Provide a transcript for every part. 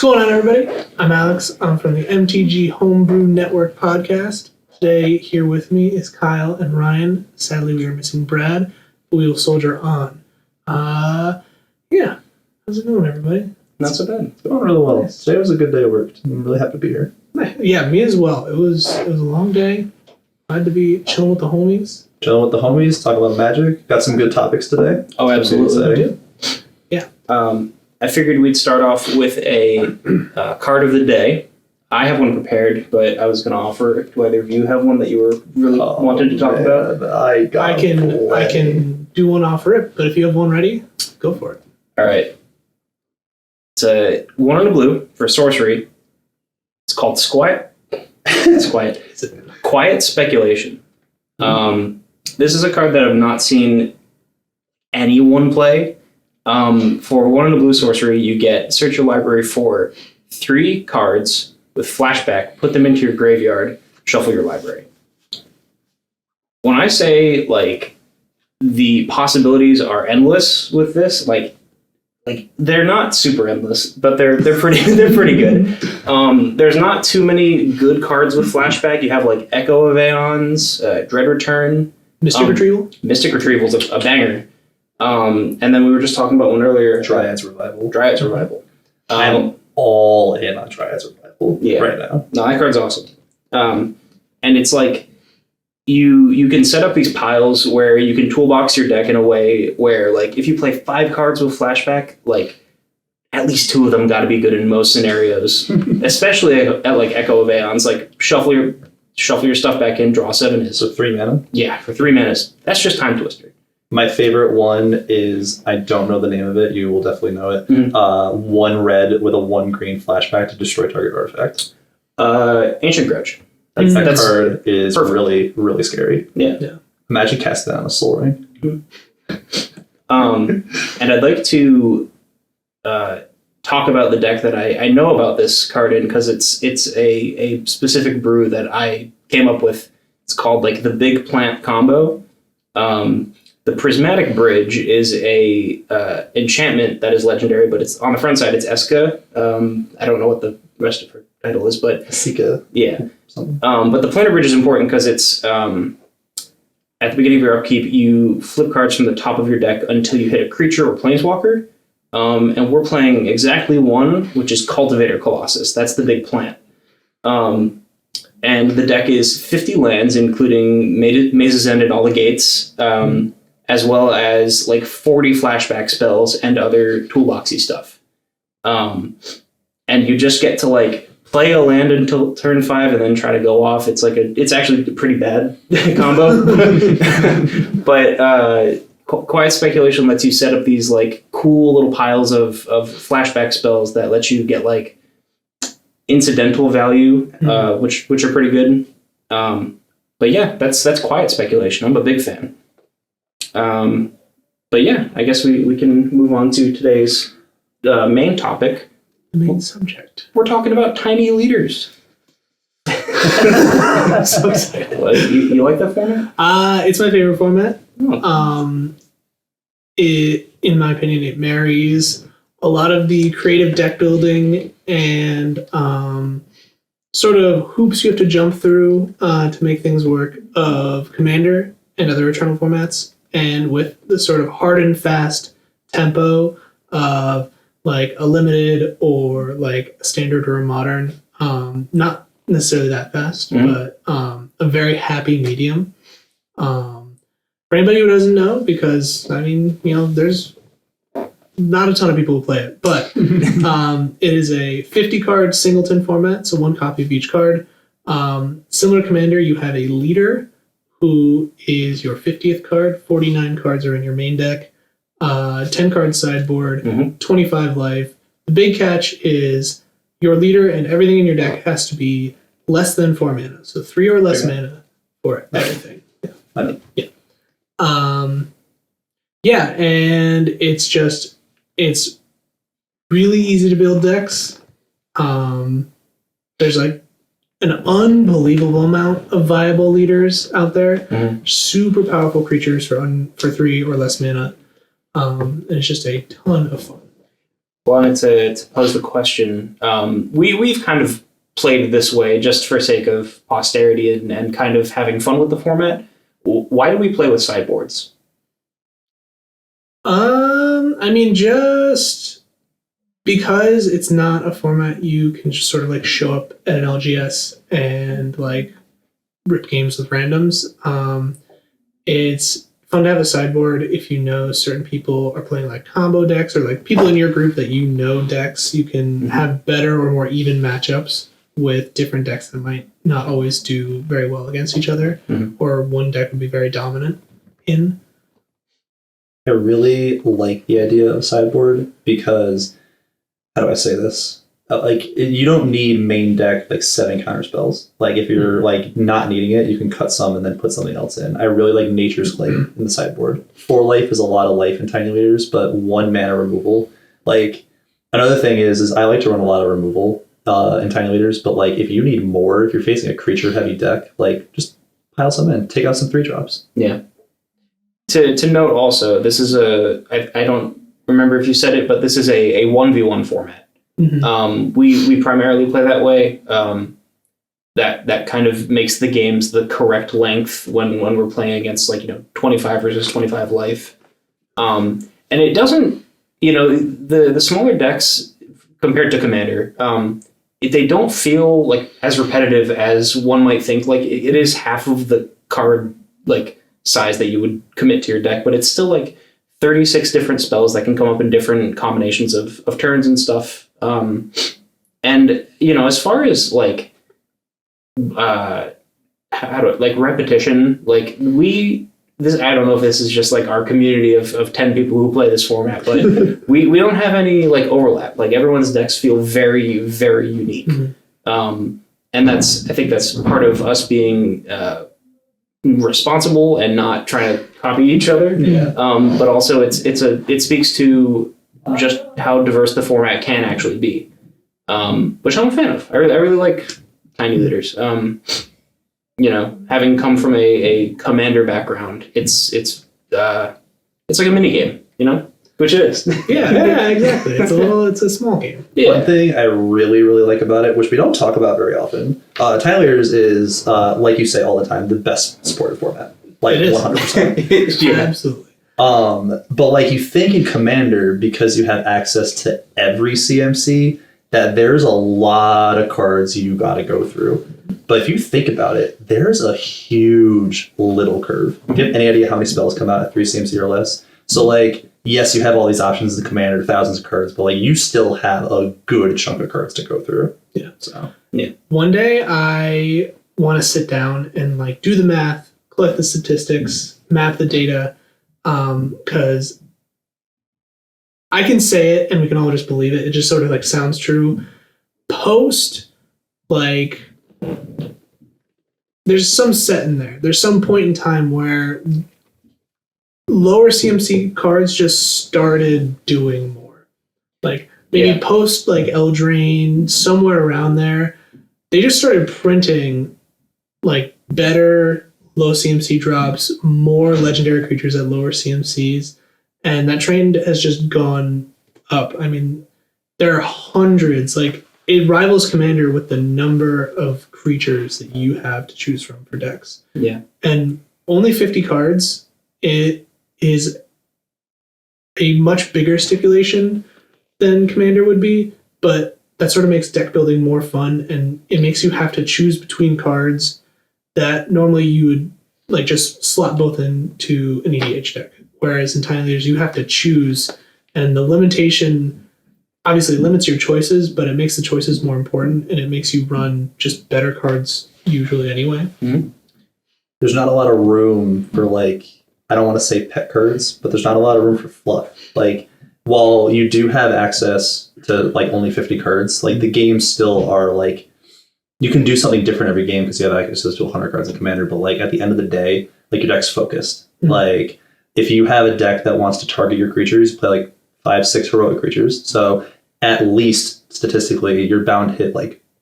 going on, everybody? I'm Alex. I'm from the MTG Homebrew Network podcast. Today, here with me is Kyle and Ryan. Sadly, we are missing Brad, but we will soldier on. Yeah. How's it going, everybody? Not so bad. It's going really well. Nice. Today was a good day at work. I'm really happy to be here. Yeah, me as well. It was a long day. Glad to be chilling with the homies. Chilling with the homies, talking about Magic. Got some good topics today. Oh, absolutely. Yeah. I figured we'd start off with a card of the day. I have one prepared, but I was going to offer. Do either of you have one that you were really wanted to talk about? I can do one off rip, but if you have one ready, go for it. All right. It's a 1 and a blue for sorcery. It's called Quiet. It's Quiet. Quiet Speculation. This is a card that I've not seen anyone play. For 1 and a blue sorcery, you get search your library for 3 cards with flashback, put them into your graveyard, shuffle your library. When I say like the possibilities are endless with this, like they're not super endless, but they're pretty good. There's not too many good cards with flashback. You have like Echo of Aeons, Dread Return, Mystic Retrieval. Mystic Retrieval's a banger. And then we were just talking about one earlier. Dryad's Revival. I'm all in on Dryad's Revival right now. No, that card's awesome. And it's like you can set up these piles where you can toolbox your deck in a way where, like, if you play 5 cards with flashback, like at least 2 of them got to be good in most scenarios. Especially at like Echo of Aeons, like shuffle your stuff back in, draw 7 is. So 3 mana? Yeah, for 3 mana. That's just Time Twister. My favorite one is, I don't know the name of it, you will definitely know it. 1 red with a 1 green flashback to destroy target artifact. Ancient Grudge. That card is perfect. really, really scary. Yeah. Imagine casting that on a Soul Ring. And I'd like to talk about the deck that I know about this card in, because it's a specific brew that I came up with. It's called like the Big Plant Combo. The Prismatic Bridge is a enchantment that is legendary, but it's on the front side. It's Eska. I don't know what the rest of her title is, but Sika. Yeah. But the Planar Bridge is important because it's at the beginning of your upkeep, you flip cards from the top of your deck until you hit a creature or planeswalker. And we're playing exactly 1, which is Cultivator Colossus. That's the big plant. And the deck is 50 lands, including Maze's End and all the gates, as well as like 40 flashback spells and other toolboxy stuff. And you just get to like play a land until turn 5 and then try to go off. It's actually a pretty bad combo. But Quiet Speculation lets you set up these like cool little piles of flashback spells that let you get like incidental value, which are pretty good. But yeah, that's Quiet Speculation. I'm a big fan. But yeah, I guess we can move on to today's main topic. The main subject. We're talking about tiny leaders. I'm so excited. What, you like that format? It's my favorite format. Oh. In my opinion, it marries a lot of the creative deck building and sort of hoops you have to jump through to make things work of Commander and other Eternal formats, and with the sort of hard and fast tempo of like a limited or like a standard or a modern, not necessarily that fast, but a very happy medium. For anybody who doesn't know, because I mean, there's not a ton of people who play it, but it is a 50 card singleton format, so 1 copy of each card. Similar to Commander, you have a leader who is your 50th card. 49 cards are in your main deck. 10 card sideboard, 25 life. The big catch is your leader and everything in your deck has to be less than 4 mana. So 3 or less mana for everything. Yeah. Yeah, and it's really easy to build decks. There's like an unbelievable amount of viable leaders out there. Super powerful creatures for 3 or less mana. And it's just a ton of fun. wanted to pose the question. We've kind of played this way just for sake of posterity and kind of having fun with the format. Why do we play with sideboards? I mean, just because it's not a format you can just sort of like show up at an LGS and like rip games with randoms. It's fun to have a sideboard if you know certain people are playing like combo decks, or like people in your group that you know decks. You can have better or more even matchups with different decks that might not always do very well against each other, or one deck would be very dominant in. I really like the idea of sideboard because, how do I say this? You don't need main deck like 7 counter spells. Like if you're like not needing it, you can cut some and then put something else in. I really like Nature's Claim in the sideboard. 4 life is a lot of life in Tiny Leaders, but 1 mana removal. Like another thing is I like to run a lot of removal in Tiny Leaders, but like if you need more, if you're facing a creature heavy deck, like just pile some in, take out some 3-drops. Yeah. To note also, this is I don't remember if you said it, but this is a 1v1 format. We primarily play that way. That kind of makes the games the correct length when we're playing against 25 versus 25 life. And it doesn't, the smaller decks compared to Commander, they don't feel like as repetitive as one might think. Like it is half of the card size that you would commit to your deck, but it's still 36 different spells that can come up in different combinations of turns and stuff. And as far as repetition, I don't know if this is just our community of 10 people who play this format, but we don't have any overlap. Everyone's decks feel very, very unique. And I think that's part of us being responsible and not trying to copy each other. But also it speaks to just how diverse the format can actually be, which I'm a fan of. I really like Tiny Leaders. Having come from a Commander background, it's like a mini game, which it is. yeah, exactly. It's a small game. Yeah. One thing I really, really like about it, which we don't talk about very often, Tiny Leaders is, like you say all the time, the best supported format. It is. 100%. Yeah, absolutely. But you think in Commander, because you have access to every CMC, that there's a lot of cards you got to go through. But if you think about it, there's a huge little curve. Do you have any idea how many spells come out at 3 CMC or less? So yes, you have all these options in Commander, thousands of cards, but you still have a good chunk of cards to go through. Yeah. So yeah. One day I want to sit down and do the math, collect the statistics, map the data, because I can say it and we can all just believe it. It just sort of sounds true. Post, there's some set in there. There's some point in time where lower CMC cards just started doing more. Maybe post Eldraine, somewhere around there, they just started printing better low CMC drops, more legendary creatures at lower CMCs, and that trend has just gone up. I mean, there are hundreds. It rivals Commander with the number of creatures that you have to choose from for decks. Yeah. And only 50 cards. It is a much bigger stipulation than Commander would be, but that sort of makes deck building more fun, and it makes you have to choose between cards that normally you would just slot both into an EDH deck. Whereas in Tiny Leaders, you have to choose, and the limitation obviously limits your choices, but it makes the choices more important, and it makes you run just better cards usually anyway. Mm-hmm. There's not a lot of room for I don't want to say pet cards, but there's not a lot of room for fluff. While you do have access to only 50 cards, the games still are you can do something different every game because you have access to 100 cards in Commander, but at the end of the day, your deck's focused. Mm-hmm. If you have a deck that wants to target your creatures, play 5-6 heroic creatures. So at least statistically, you're bound to hit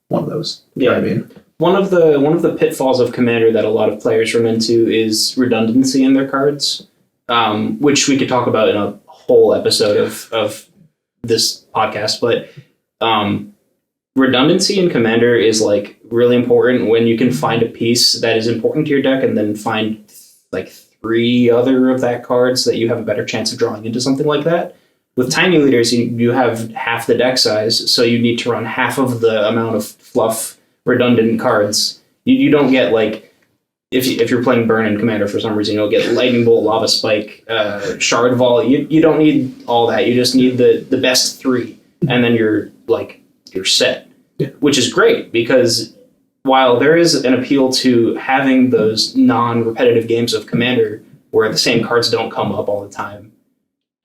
one of those. You know what I mean? One of the pitfalls of Commander that a lot of players run into is redundancy in their cards, which we could talk about in a whole episode of this podcast, but redundancy in Commander is like really important when you can find a piece that is important to your deck and then find like 3 other of that card so that you have a better chance of drawing into something like that. With Tiny Leaders, you have half the deck size, so you need to run half of the amount of fluff redundant cards. You don't get like, if you're playing Burn in Commander for some reason, you'll get Lightning Bolt, Lava Spike, Shard Vault. You don't need all that. You just need the best 3, and then you're set, which is great because while there is an appeal to having those non-repetitive games of Commander where the same cards don't come up all the time,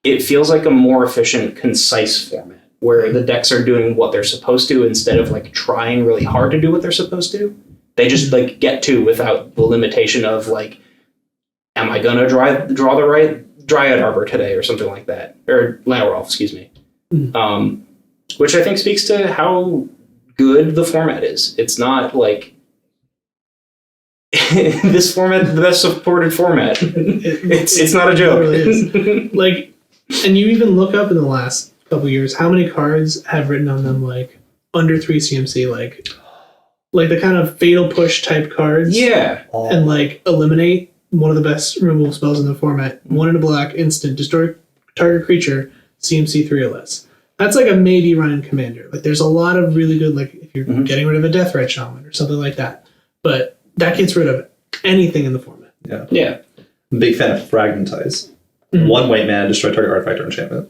it feels like a more efficient, concise format where the decks are doing what they're supposed to instead of like trying really hard to do what they're supposed to. They just like get to without the limitation of like, am I gonna draw the right Dryad Arbor today or something like that, or Llanowar, excuse me. Which I think speaks to how good the format is. It's not like this format, the best supported format. It's not a joke. It really is. Like, and you even look up in the last couple of years how many cards have written on them like under 3 CMC, like the kind of fatal push type cards. Yeah. And like eliminate one of the best removal spells in the format. 1 in a black, instant, destroy target creature, CMC 3 or less. That's like a maybe run in Commander. Like there's a lot of really good, like if you're getting rid of a Death Red Shaman or something like that. But that gets rid of anything in the format. Yeah. I'm a big fan of Fragmentize. 1 white mana, destroy target artifact or enchantment.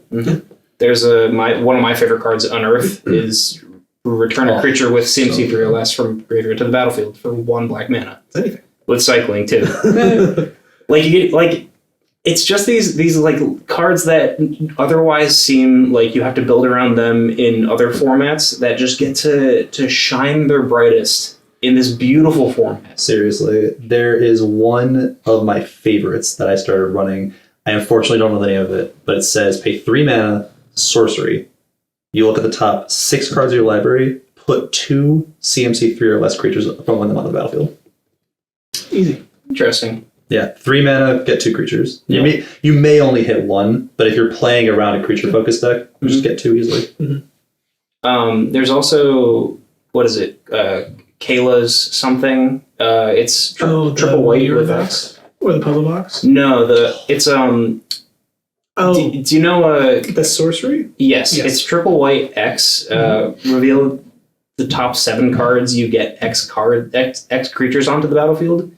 There's one of my favorite cards, Unearth, is return a creature with CMC 3 or less from graveyard to the battlefield for 1 black mana. It's anything. With cycling too. Like you get like it's just these like cards that otherwise seem like you have to build around them in other formats that just get to shine their brightest in this beautiful format. Seriously, there is one of my favorites that I started running. I unfortunately don't know the name of it, but it says pay 3 mana, sorcery. You look at the top 6 cards of your library, put 2 CMC 3 or less creatures from one of them on the battlefield. Easy. Interesting. Yeah, 3 mana, get 2 creatures. You may only hit 1, but if you're playing around a creature focused deck, you just get 2 easily. There's also, what is it? Kayla's something. It's triple white with X. Or the puzzle box? No, it's do you know the sorcery? Yes, it's triple white X. Reveal the top 7 cards, you get X creatures onto the battlefield.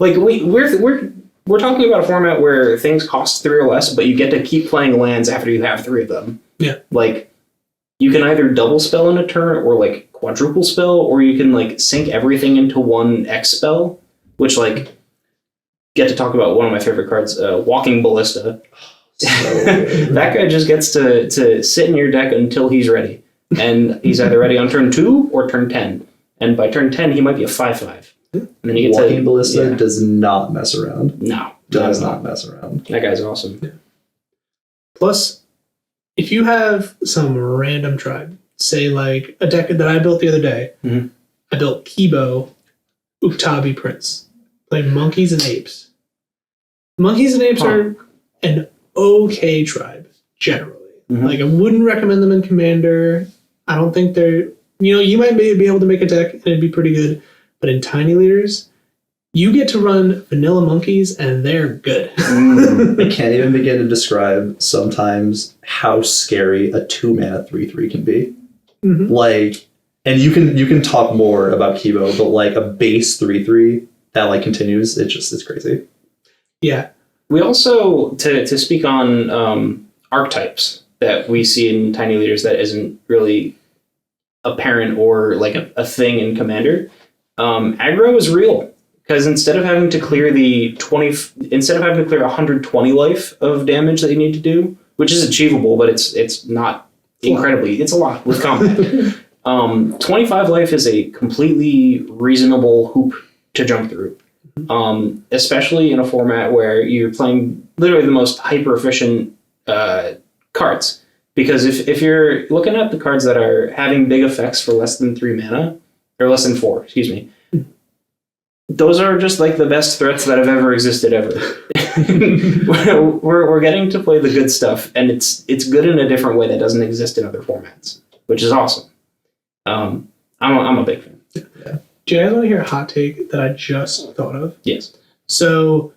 Like we're talking about a format where things cost 3 or less, but you get to keep playing lands after you have 3 of them. Yeah. Like you can either double spell in a turn or like quadruple spell, or you can like sink everything into 1 X spell, which like get to talk about one of my favorite cards, Walking Ballista. That guy just gets to sit in your deck until he's ready. And he's either ready on turn 2 or turn 10. And by turn 10, he might be a 5/5. And then you get Walking Ballista does not mess around. No. Does not mess around. That guy's awesome. Yeah. Plus, if you have some random tribe, say like a deck that I built the other day, I built Kibo, Uktabi Prince, playing Monkeys and Apes. Monkeys and Apes are an okay tribe, generally. Like, I wouldn't recommend them in Commander. I don't think they're... you might be able to make a deck and it'd be pretty good, but in Tiny Leaders, you get to run vanilla monkeys and they're good. I can't even begin to describe sometimes how scary a 2 mana 3/3 can be. Like, and you can talk more about Kibo, but like a base 3/3 that like continues, it's crazy. Yeah. We also, to speak on archetypes that we see in Tiny Leaders that isn't really apparent or like a thing in Commander, aggro is real. Because instead of having to clear 120 life of damage that you need to do, which is achievable, but it's not incredibly, it's a lot with combat. 25 life is a completely reasonable hoop to jump through. Especially in a format where you're playing literally the most hyper efficient cards. Because if you're looking at the cards that are having big effects for less than 3 mana, or less than 4, excuse me, those are just like the best threats that have ever existed ever. we're getting to play the good stuff, and it's good in a different way that doesn't exist in other formats, which is awesome. I'm a big fan. Yeah. Do you guys want to hear a hot take that I just thought of? Yes. So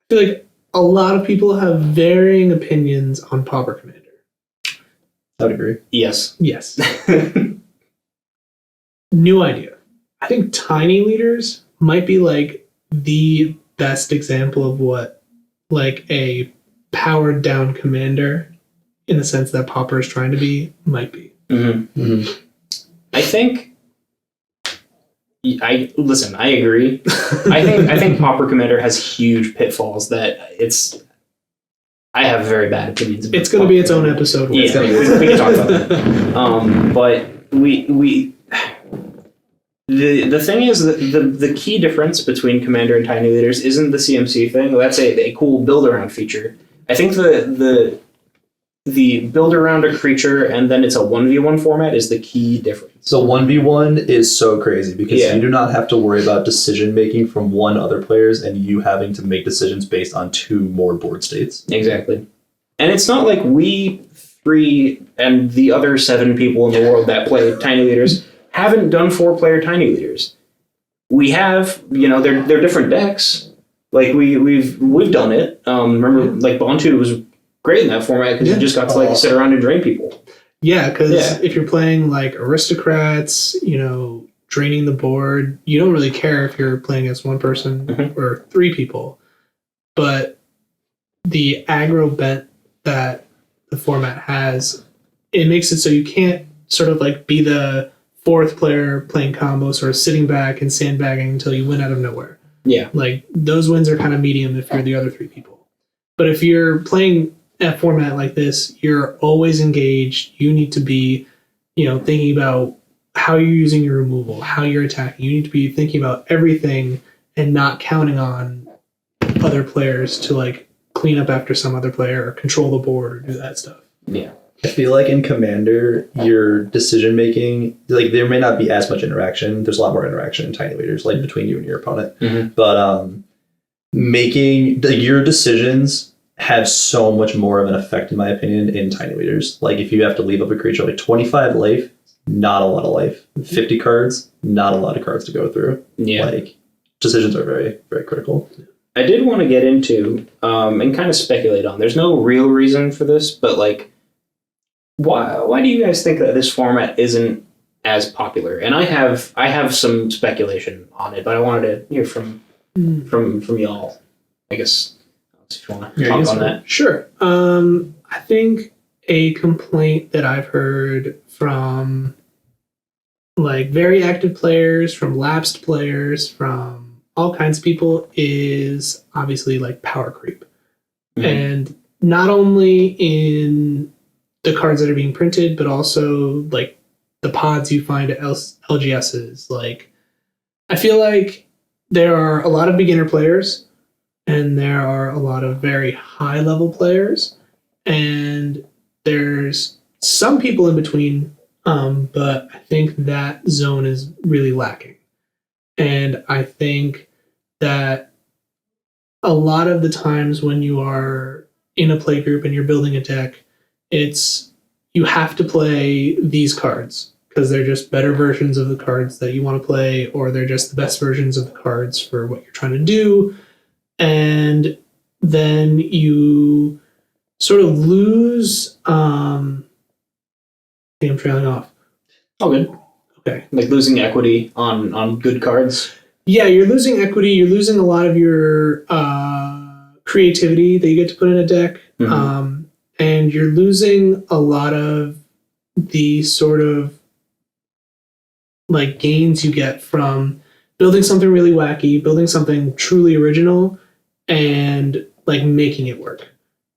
I feel like a lot of people have varying opinions on Pauper Commander. I would agree. Yes. Yes. New idea. I think Tiny Leaders might be like the best example of what like a powered down commander, in the sense that Pauper is trying to be, might be. Mm-hmm. Mm-hmm. I think. I agree. I think Pauper Commander has huge pitfalls that I have very bad opinions about. It's going to be its own episode. Yeah, we can talk about that. But the thing is that the key difference between Commander and Tiny Leaders isn't the CMC thing. That's a cool build around feature. I think the build around a creature and then it's a 1v1 format is the key difference. So 1v1 is so crazy because you do not have to worry about decision making from one other players and you having to make decisions based on two more board states. Exactly. And it's not like we three and the other 7 people in the world that play Tiny Leaders haven't done 4-player Tiny Leaders. We have, they're different decks. Like we've done it. Remember, like Bontu was great in that format because you just got to sit around and drain people. Yeah, because if you're playing like aristocrats, draining the board, you don't really care if you're playing against one person or 3 people. But the aggro bent that the format has, it makes it so you can't sort of like be the 4th player playing combos or sitting back and sandbagging until you win out of nowhere. Yeah. Like those wins are kind of medium if you're the other 3 people. But if you're playing a format like this, you're always engaged. You need to be, thinking about how you're using your removal, how you're attacking. You need to be thinking about everything and not counting on other players to like clean up after some other player or control the board or do that stuff. Yeah. I feel like in Commander, your decision making, like there may not be as much interaction. There's a lot more interaction in Tiny Leaders, like between you and your opponent. Mm-hmm. But making your decisions have so much more of an effect, in my opinion, in Tiny Leaders. Like if you have to leave up a creature, like 25 life, not a lot of life. 50 cards, not a lot of cards to go through. Yeah. Like decisions are very, very critical. I did want to get into and kind of speculate on. There's no real reason for this, but like, why do you guys think that this format isn't as popular? And I have some speculation on it, but I wanted to hear from y'all. I guess if you want to talk on that. Sure. I think a complaint that I've heard from like very active players, from lapsed players, from all kinds of people is obviously like power creep. Mm-hmm. And not only in the cards that are being printed, but also like the pods you find at LGSs. Like, I feel like there are a lot of beginner players and there are a lot of very high level players, and there's some people in between, but I think that zone is really lacking. And I think that a lot of the times when you are in a play group and you're building a deck, you have to play these cards because they're just better versions of the cards that you want to play, or they're just the best versions of the cards for what you're trying to do. And then you sort of lose. I think I'm trailing off. Oh, good. Okay. Like losing equity on good cards. Yeah, you're losing equity. You're losing a lot of your creativity that you get to put in a deck. Mm-hmm. And you're losing a lot of the sort of like gains you get from building something really wacky, building something truly original, and like making it work.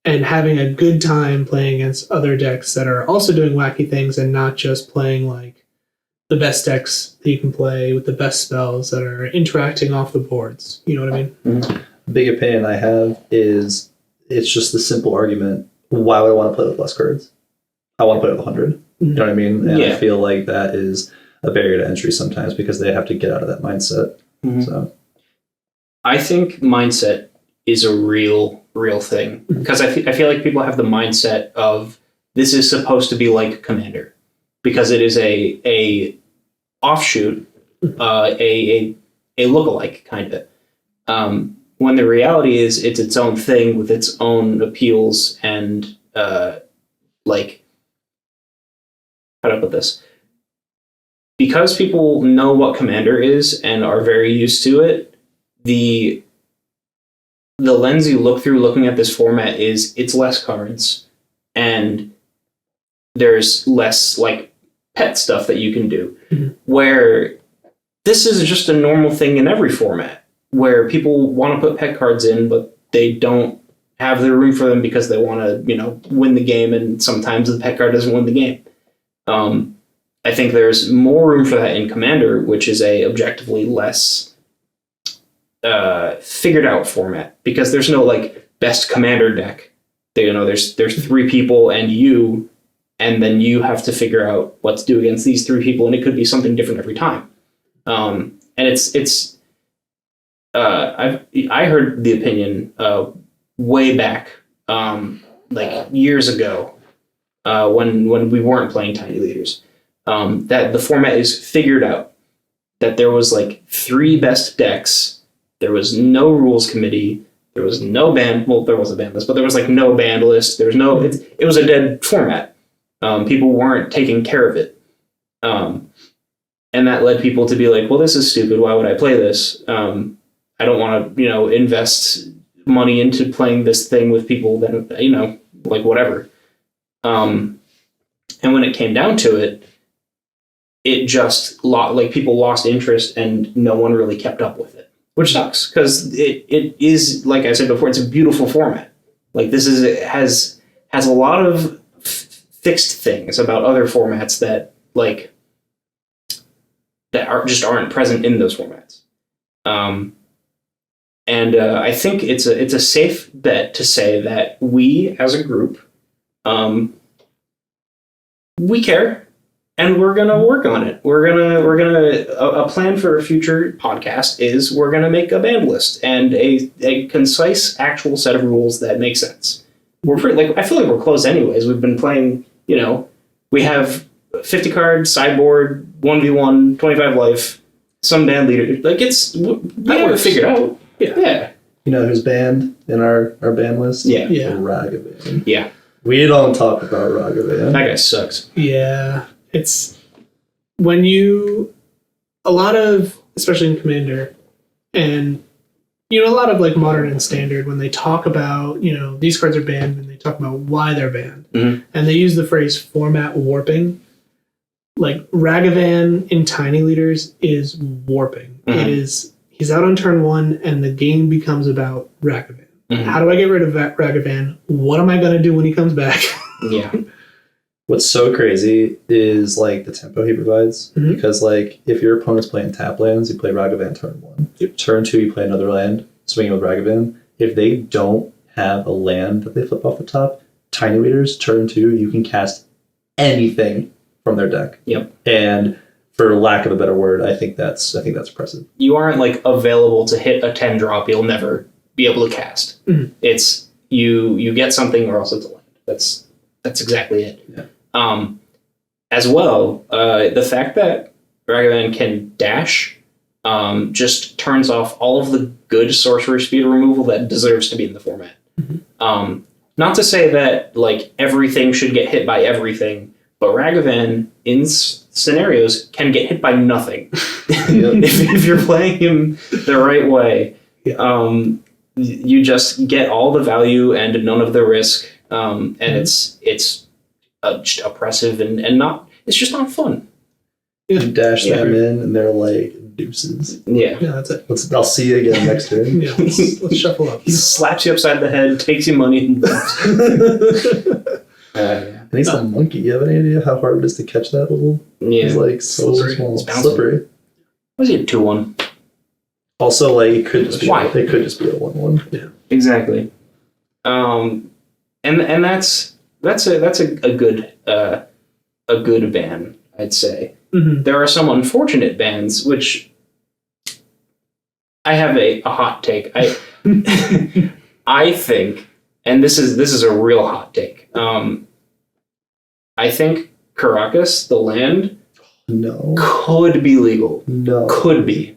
And having a good time playing against other decks that are also doing wacky things and not just playing like the best decks that you can play with the best spells that are interacting off the boards. You know what I mean? Mm-hmm. Big opinion I have is it's just the simple argument. Why would I want to play with less cards? I want to play with 100. Mm-hmm. You know what I mean? And I feel like that is a barrier to entry sometimes because they have to get out of that mindset. Mm-hmm. So I think mindset is a real thing, because I feel like people have the mindset of this is supposed to be like Commander, because it is a offshoot, a lookalike kind of. When the reality is it's its own thing with its own appeals and like, how do I put this? Because people know what Commander is and are very used to it, the lens you look through looking at this format is it's less cards and there's less like pet stuff that you can do. Mm-hmm. Where this is just a normal thing in every format, where people want to put pet cards in, but they don't have the room for them because they want to, win the game, and sometimes the pet card doesn't win the game. I think there's more room for that in Commander, which is a objectively less figured out format, because there's no like best Commander deck. There's 3 people and you, and then you have to figure out what to do against these 3 people, and it could be something different every time. And I heard the opinion way back, like years ago, when we weren't playing Tiny Leaders, that the format is figured out, that there was like 3 best decks, there was no rules committee, there was no ban. Well, there was a ban list, but there was like no ban list. There was no. It was a dead format. People weren't taking care of it, and that led people to be like, "Well, this is stupid. Why would I play this? I don't want to, invest money into playing this thing with people that, like whatever." And when it came down to it, it just people lost interest, and no one really kept up with it. Which sucks, because it is, like I said before, it's a beautiful format. Like it has a lot of fixed things about other formats that aren't present in those formats. And I think it's a safe bet to say that we as a group, we care. And we're gonna work on it. We're gonna a plan for a future podcast is we're gonna make a band list and a concise actual set of rules that make sense. We're pretty, I feel like we're close anyways. We've been playing, we have 50 card sideboard, 1v1, 25 life, some band leader. We have it figured out. Yeah. You know who's banned in our band list? Yeah. Ragavan. Yeah. We don't talk about Ragavan. That guy sucks. Yeah. It's when a lot of, especially in Commander, and a lot of like Modern and Standard, when they talk about, these cards are banned, and they talk about why they're banned, and they use the phrase format warping. Like Ragavan in Tiny Leaders is warping. It is, he's out on turn 1 and the game becomes about Ragavan. How do I get rid of Ragavan? What am I going to do when he comes back? Yeah. What's so crazy is like the tempo he provides, because like if your opponent's playing tap lands, you play Ragavan turn 1. Turn 2, you play another land, swinging with Ragavan. If they don't have a land that they flip off the top, Tiny Leaders turn 2, you can cast anything from their deck. Yep. And for lack of a better word, I think that's impressive. You aren't like available to hit a 10 drop you'll never be able to cast. It's you get something or else it's a land. That's exactly it. Yeah. As well, the fact that Ragavan can dash just turns off all of the good sorcery speed removal that deserves to be in the format. Not to say that like everything should get hit by everything, but Ragavan in scenarios can get hit by nothing if you're playing him the right way. You just get all the value and none of the risk, and it's just oppressive and not. It's just not fun. You dash them in, and they're like deuces. Yeah, that's it. I'll see you again next turn. Let's shuffle up. He slaps you upside the head, takes your money, and And he's a monkey. You have any idea how hard it is to catch that little? Yeah. He's like so Slippery. small. It's bouncing. Slippery. Was he a 2/1? Also, like it could just be Why? a 1/1. Yeah. Exactly. And that's a good ban, I'd say. There are some unfortunate bans, which have a hot take. I think, and this is a real hot take. I think Caracas, the land, No. could be legal. No. Could be.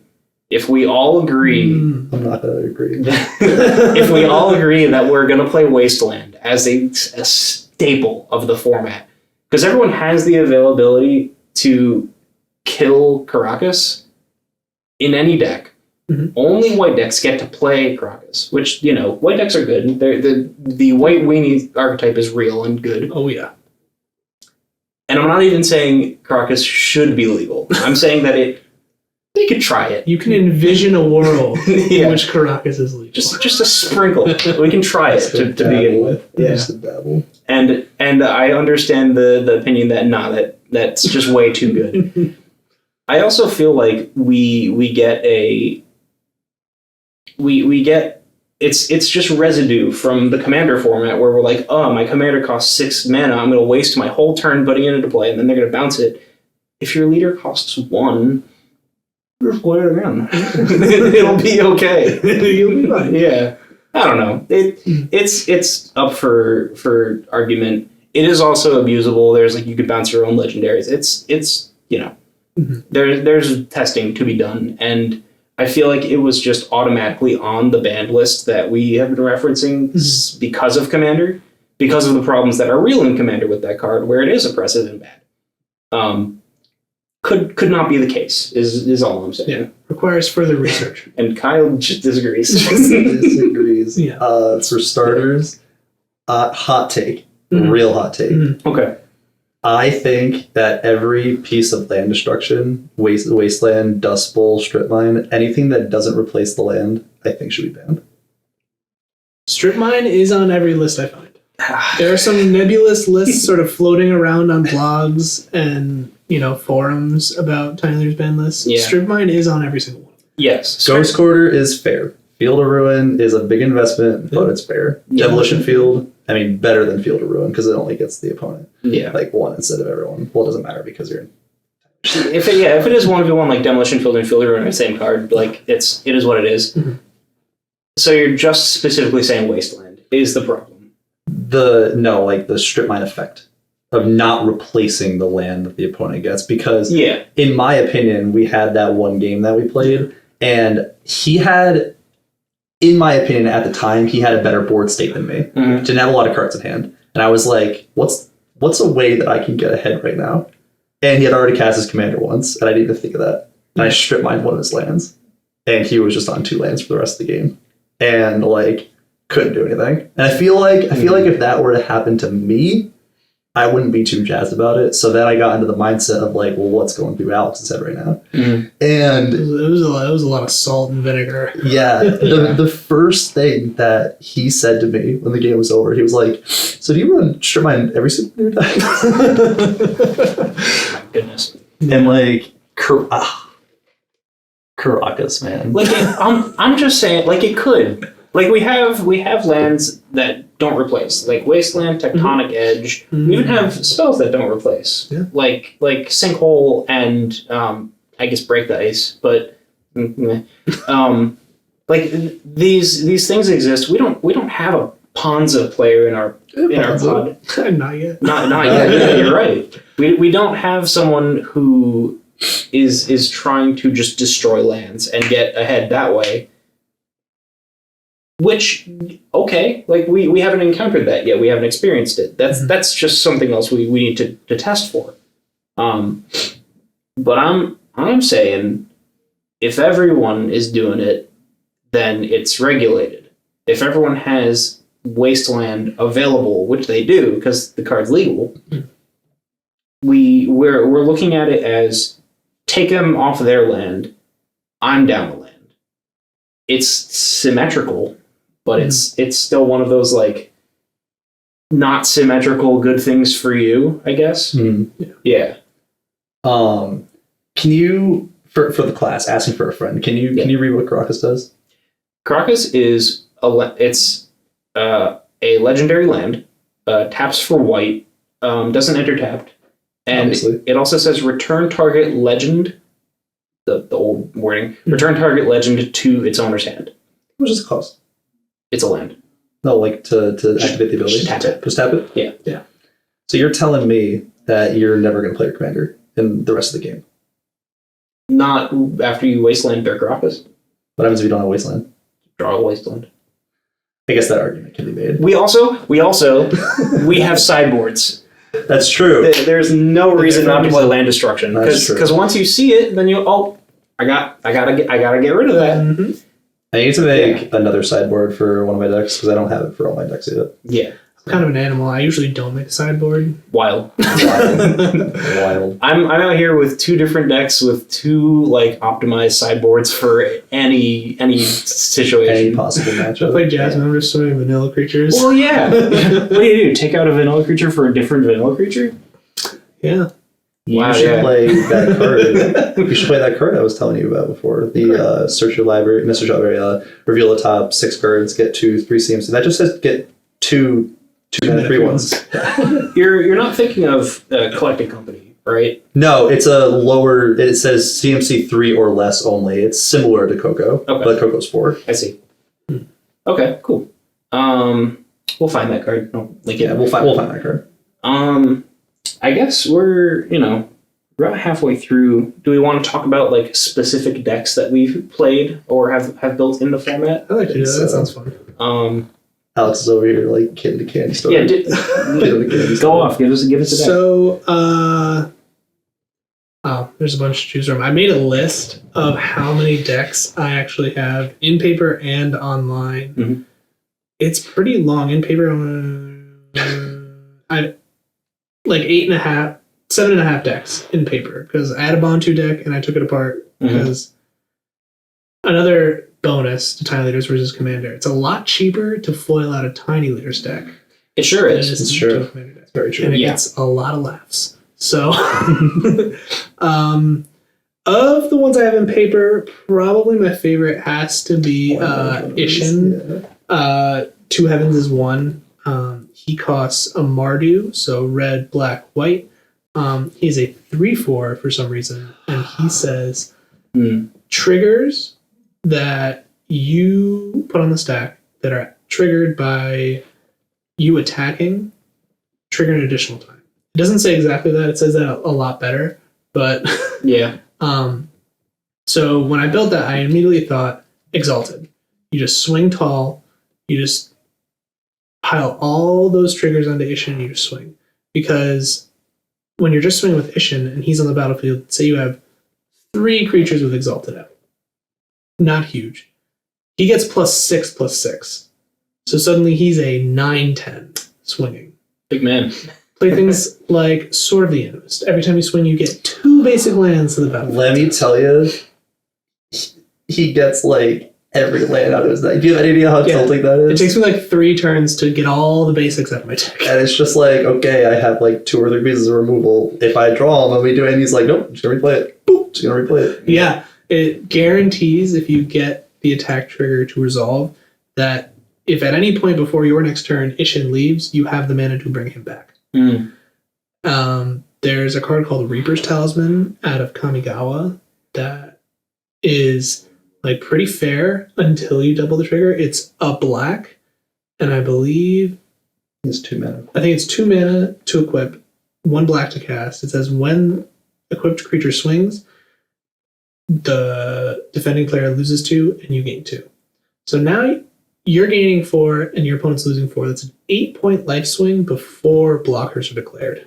If we all agree, I'm not going to agree. if we all agree that we're going to play Wasteland as a staple of the format, because everyone has the availability to kill Caracas in any deck. Mhm. Only white decks get to play Caracas, which, white decks are good. The white weenie archetype is real and good. Oh yeah. And I'm not even saying Caracas should be legal. I'm saying that they could try it. You can envision a world Yeah. in which Caracas is legal. Just a sprinkle. We can try it to begin with. Yeah. Just a dabble. And I understand the opinion that that's just way too good. I also feel like we get it's just residue from the commander format where we're like, oh, my commander costs 6 mana, I'm gonna waste my whole turn putting it into play, and then they're gonna bounce it. If your leader costs 1, just play it again. It'll be okay. You'll be fine. Yeah. I don't know. It's up for argument. It is also abusable. There's you could bounce your own legendaries. It's there's testing to be done, and I feel like it was just automatically on the banned list that we have been referencing because of Commander, because of the problems that are real in Commander with that card, where it is oppressive and bad. Could not be the case is all I'm saying. Yeah. Requires further research. And Kyle just disagrees. Disagrees. Yeah. For starters, hot take. Real hot take. Okay. I think that every piece of land destruction, wasteland, dust bowl, strip mine, anything that doesn't replace the land, I think should be banned. Strip mine is on every list I find. There are some nebulous lists sort of floating around on blogs and forums about Tyler's ban lists. Yeah. Strip mine is on every single one. Yes. Ghost Quarter is fair. Field of Ruin is a big investment, but it's fair. Yeah. Demolition Field, better than Field of Ruin because it only gets the opponent. Yeah. One instead of everyone. Well, it doesn't matter because you're in. If it is 1v1 like Demolition Field and Field of Ruin are the same card, it is what it is. Mhm. So you're just specifically saying Wasteland is the problem. The strip mine effect of not replacing the land that the opponent gets, because in my opinion, we had that one game that we played, and he had, in my opinion, at the time, he had a better board state than me. Mhm. Didn't have a lot of cards in hand, and I was like, "What's a way that I can get ahead right now?" And he had already cast his commander once, and I didn't even think of that. And I strip mined one of his lands, and he was just on 2 lands for the rest of the game, and couldn't do anything. And I feel like if that were to happen to me, I wouldn't be too jazzed about it. So then I got into the mindset of what's going through Alex's head right now? Mhm. And It was a lot of salt and vinegar. yeah, the first thing that he said to me when the game was over, he was like, "So do you run strip mine every single new deck?" My goodness. And Caracas, man. I'm just saying, it could. We have lands that don't replace, like Wasteland, Tectonic Edge. We even have spells that don't replace, Yeah. like Sinkhole and I guess Break the Ice. But these things exist. We don't have a Ponza player in our pod. Not yet. Not yet. Yeah, you're right. We don't have someone who is trying to just destroy lands and get ahead that way. Which, okay, we haven't encountered that yet. We haven't experienced it. That's just something else we need to test for. But I'm saying if everyone is doing it, then it's regulated. If everyone has Wasteland available, which they do because the card's legal, we're looking at it as take them off their land. I'm down the land. It's symmetrical, but it's still one of those not symmetrical good things for you, I guess. Yeah. Can you for the class asking for a friend? Can you read what Caracas does? Caracas is a legendary land. Taps for white. Doesn't enter tapped, and Obviously. it also says return target legend the old wording. Return target legend to its owner's hand. How much does it cost? It's a land. No, like to activate the ability. Just tap it. Just tap it. Yeah. So you're telling me that you're never going to play your commander in the rest of the game? Not after you wasteland Bergerakis. What happens if you don't have wasteland? Draw a wasteland. I guess that argument can be made. We have sideboards. That's true. There's no reason not to play land destruction That's true. because once you see it, then I gotta get rid of that. Mm-hmm. I need to make another sideboard for one of my decks because I don't have it for all my decks yet. Yeah, I'm kind of an animal. I usually don't make a sideboard. wild. Wild. I'm out here with 2 different decks with 2 like optimized sideboards for any situation. Any possible I matchup. play Jasmine. I'm just swimming vanilla creatures. Well, yeah. What do you do? Take out a vanilla creature for a different vanilla creature? Yeah. You Wow, should yeah. play that card. You should play that card I was telling you about before. The search your library, Mr. Library, reveal the top 6 cards, get 2, 3 CMC. That just says get 2 mana 3/1s. You're not thinking of Collecting Company, right? No, it's a lower. It says CMC 3 or less only. It's similar to Coco, Okay. but Coco's 4. I see. Okay, cool. We'll find that card. I'll link it. Yeah, we'll find that card. I guess we're about halfway through. Do we want to talk about like specific decks that we've played or have built in the format? I like to do that. So- That sounds fun. Alex is over here like kid to candy store. Yeah, Kid to candy go store. off. Give us a deck. So, there's a bunch to choose from. I made a list of how many decks I actually have in paper and online. Mhm. It's pretty long. In paper, I like 8.5, 7.5 decks in paper because I had a Bontu deck and I took it apart because another bonus to Tiny Leaders versus Commander. It's a lot cheaper to foil out a Tiny Leaders deck. It sure than it is. is It's to true. a Commander deck. Very true. And it Yeah. gets a lot of laughs. So, of the ones I have in paper, probably my favorite has to be Ishin. Yeah. 2 Heavens is one. He costs a Mardu, so red, black, white. He's a 3/4 for some reason, and he says triggers that you put on the stack that are triggered by you attacking trigger an additional time. It doesn't say exactly that. It says that a lot better, but Yeah. so when I built that, I immediately thought Exalted. You just swing tall, you just pile all those triggers onto Ishin and you just swing. Because when you're just swinging with Ishin and he's on the battlefield, say you have 3 creatures with Exalted out. Not huge. He gets +6/+6. So suddenly he's a 9/10 swinging. Big man. Play things like Sword of the Animist. Every time you swing, you get 2 basic lands to the battlefield. Let me tell you, he gets like every land out of his deck. Do you have any idea how Yeah. tilting that It is? takes me like 3 turns to get all the basics out of my deck. And it's just like, okay, I have like 2 or 3 pieces of removal. If I draw them, and we do it, and he's like, nope, just gonna replay it. Boop, just gonna replay it. Yeah, it guarantees if you get the attack trigger to resolve that if at any point before your next turn Ishin leaves, you have the mana to bring him back. There's a card called Reaper's Talisman out of Kamigawa that is like pretty fair until you double the trigger. It's a black, and I believe It's 2 mana. I think it's 2 mana to equip, 1 black to cast. It says when equipped creature swings, the defending player loses 2 and you gain 2. So now you're gaining 4 and your opponent's losing 4. That's an 8-point life swing before blockers are declared.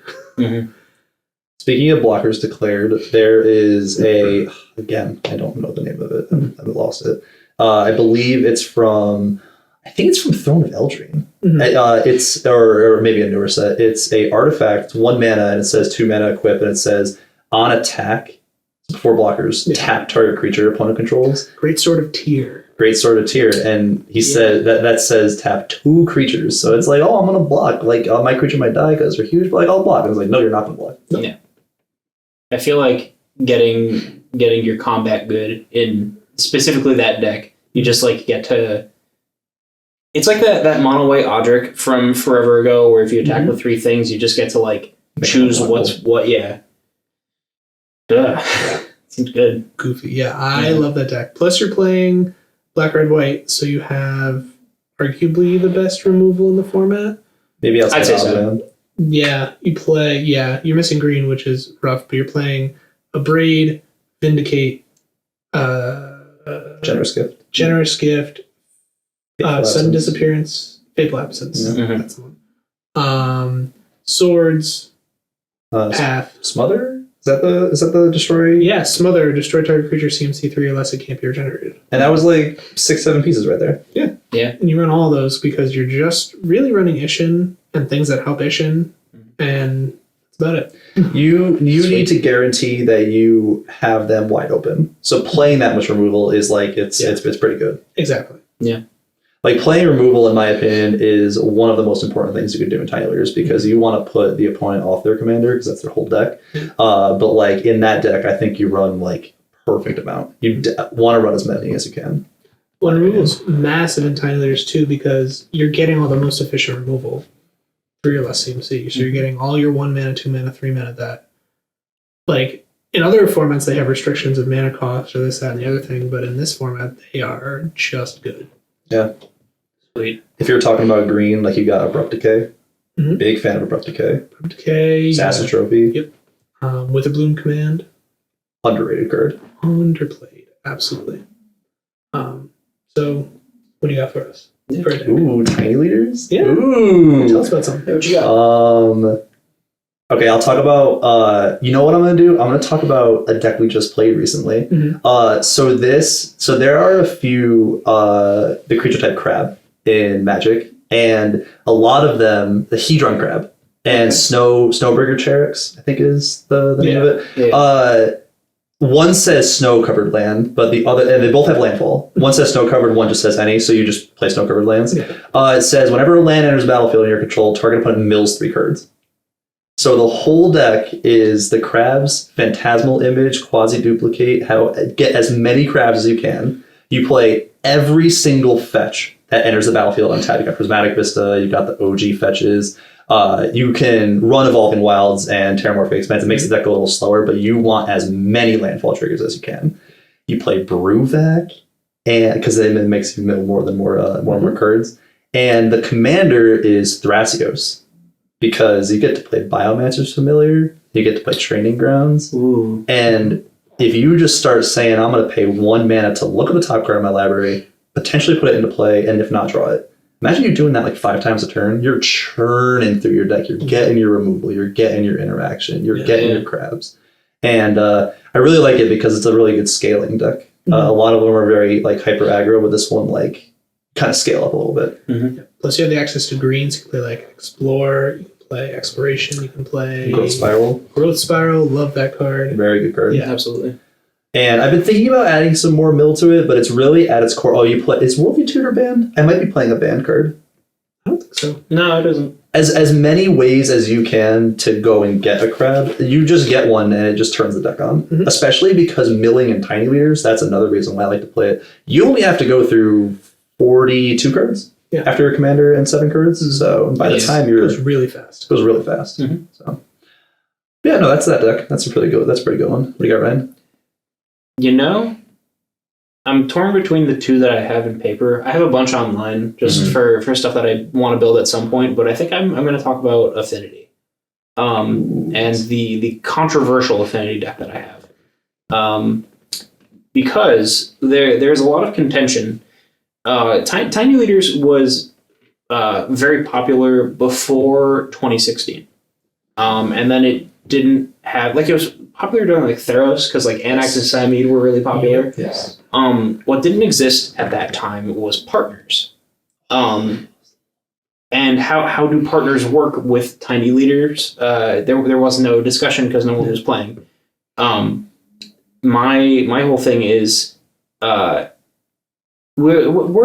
Speaking of blockers declared, there is again, I don't know the name of it. I've lost it. I believe it's from Throne of Eldraine. It's or maybe a newer set. It's a artifact, 1 mana, and it says 2 mana equip, and it says on attack before blockers, tap target creature opponent controls. Great Sword of Tyr. Great Sword of Tyr, and he said that says tap 2 creatures. So it's like, oh, I'm gonna block. Like my creature might die because they're huge, but like I'll block. And it's like, no, you're not gonna block. No. Yeah. I feel like getting your combat good in specifically that deck, you just like get to. It's like that mono white Odric from forever ago, where if you attack with 3 things, you just get to like choose what's what. Yeah. Ugh. Seems good. Goofy. Yeah, I love that deck. Plus, you're playing black, red, white, so you have arguably the best removal in the format. Maybe outside I'd say of so. Land. Yeah, you're missing green, which is rough, but you're playing a Braid, Vindicate, Generous gift. Generous Gift, Fateful Sudden Absence. Disappearance, Fateful Absence. Yeah. Mhm. That's the one. Swords, Path. Smother? Is that the destroy? Yeah, Smother, destroy target creature CMC3 or less, it can't be regenerated. And that was like 6-7 pieces right there. And you run all those because you're just really running Ishin and things that help Ishin, and that's about it. You need to guarantee that you have them wide open. So playing that much removal is like it's pretty good. Exactly. Like playing removal, in my opinion, is one of the most important things you can do in Tiny Leaders because you want to put the opponent off their commander because that's their whole deck. But like in that deck, I think you run like perfect amount. You want to run as many as you can. Well, removal's massive in Tiny Leaders too because you're getting all the most efficient removal for your less CMC. So you're getting all your 1 mana, 2 mana, 3 mana that, like, in other formats they have restrictions of mana cost or this, that, and the other thing, but in this format they are just good. Yeah. Sweet. If you're talking about green, like you got Abrupt Decay. Mhm. Big fan of Abrupt Decay. Decay, Assassin's Trophy. Yep. With a Bloom command, Underrated card. underplayed, absolutely. So what do you got for us? For a deck? Ooh, Tiny Leaders? Yeah. Ooh. Tell us about something. What you got? Okay, I'll talk about you know what I'm gonna do? I'm gonna talk about a deck we just played recently. Mhm. So there are a few the creature type crab in Magic, and a lot of them, the Hedron crab and Snowbreaker Cherix, I think is the name of it. Yeah. One says snow covered land, but the other, and they both have landfall. One says snow covered, one just says any, so you just play snow covered lands. It says whenever a land enters the battlefield in your control, target opponent mills 3 cards. So the whole deck is the crabs, phantasmal image, quasi duplicate, get as many crabs as you can. You play every single fetch that enters the battlefield on tap. You got Prismatic Vista, you got the OG fetches. You can run Evolving Wilds and Terramorphic Expanse. It makes the deck a little slower, but you want as many landfall triggers as you can. You play Brewvac, and because then it makes you mill more and more cards. And the commander is Thrasios, because you get to play Biomancer's Familiar, you get to play Training Grounds, Ooh. and if you just start saying, I'm going to pay 1 mana to look at the top card of my library, potentially put it into play, and if not, draw it. Imagine you doing that like 5 times a turn. You're churning through your deck. You're getting your removal. You're getting your interaction. You're getting your crabs. And I really like it because it's a really good scaling deck. A lot of them are very like hyper aggro, but this one like kind of scale up a little bit. Mm-hmm. Plus you have the access to greens. You can play like Explore, you can play Exploration, you can play Growth Spiral. Growth Spiral, love that card. Very good card. Yeah. Absolutely. And I've been thinking about adding some more mill to it, but it's really at its core. Oh, you play? Is Worldview Tutor banned? I might be playing a banned card. I don't think so. No, it doesn't. As many ways as you can to go and get a crab, you just get one and it just turns the deck on. Mhm. Especially because milling in Tiny Leaders, that's another reason why I like to play it. You only have to go through 42 cards after your commander and 7 cards. So by the time It you're goes really fast. it goes really fast. Mhm. So yeah, no, that's that deck. That's a pretty good. That's a pretty good one. What do you got, Ryan? You know, I'm torn between the 2 that I have in paper. I have a bunch online just for stuff that I want to build at some point, but I think I'm going to talk about Affinity, and the controversial Affinity deck that I have, because there's a lot of contention. Tiny Leaders was very popular before 2016, and then it didn't have, like, it was popular during like Theros because like Anax and Siamede were really popular. Yes. What didn't exist at that time was partners. And how do partners work with Tiny Leaders? There was no discussion because no one was playing. My whole thing is we're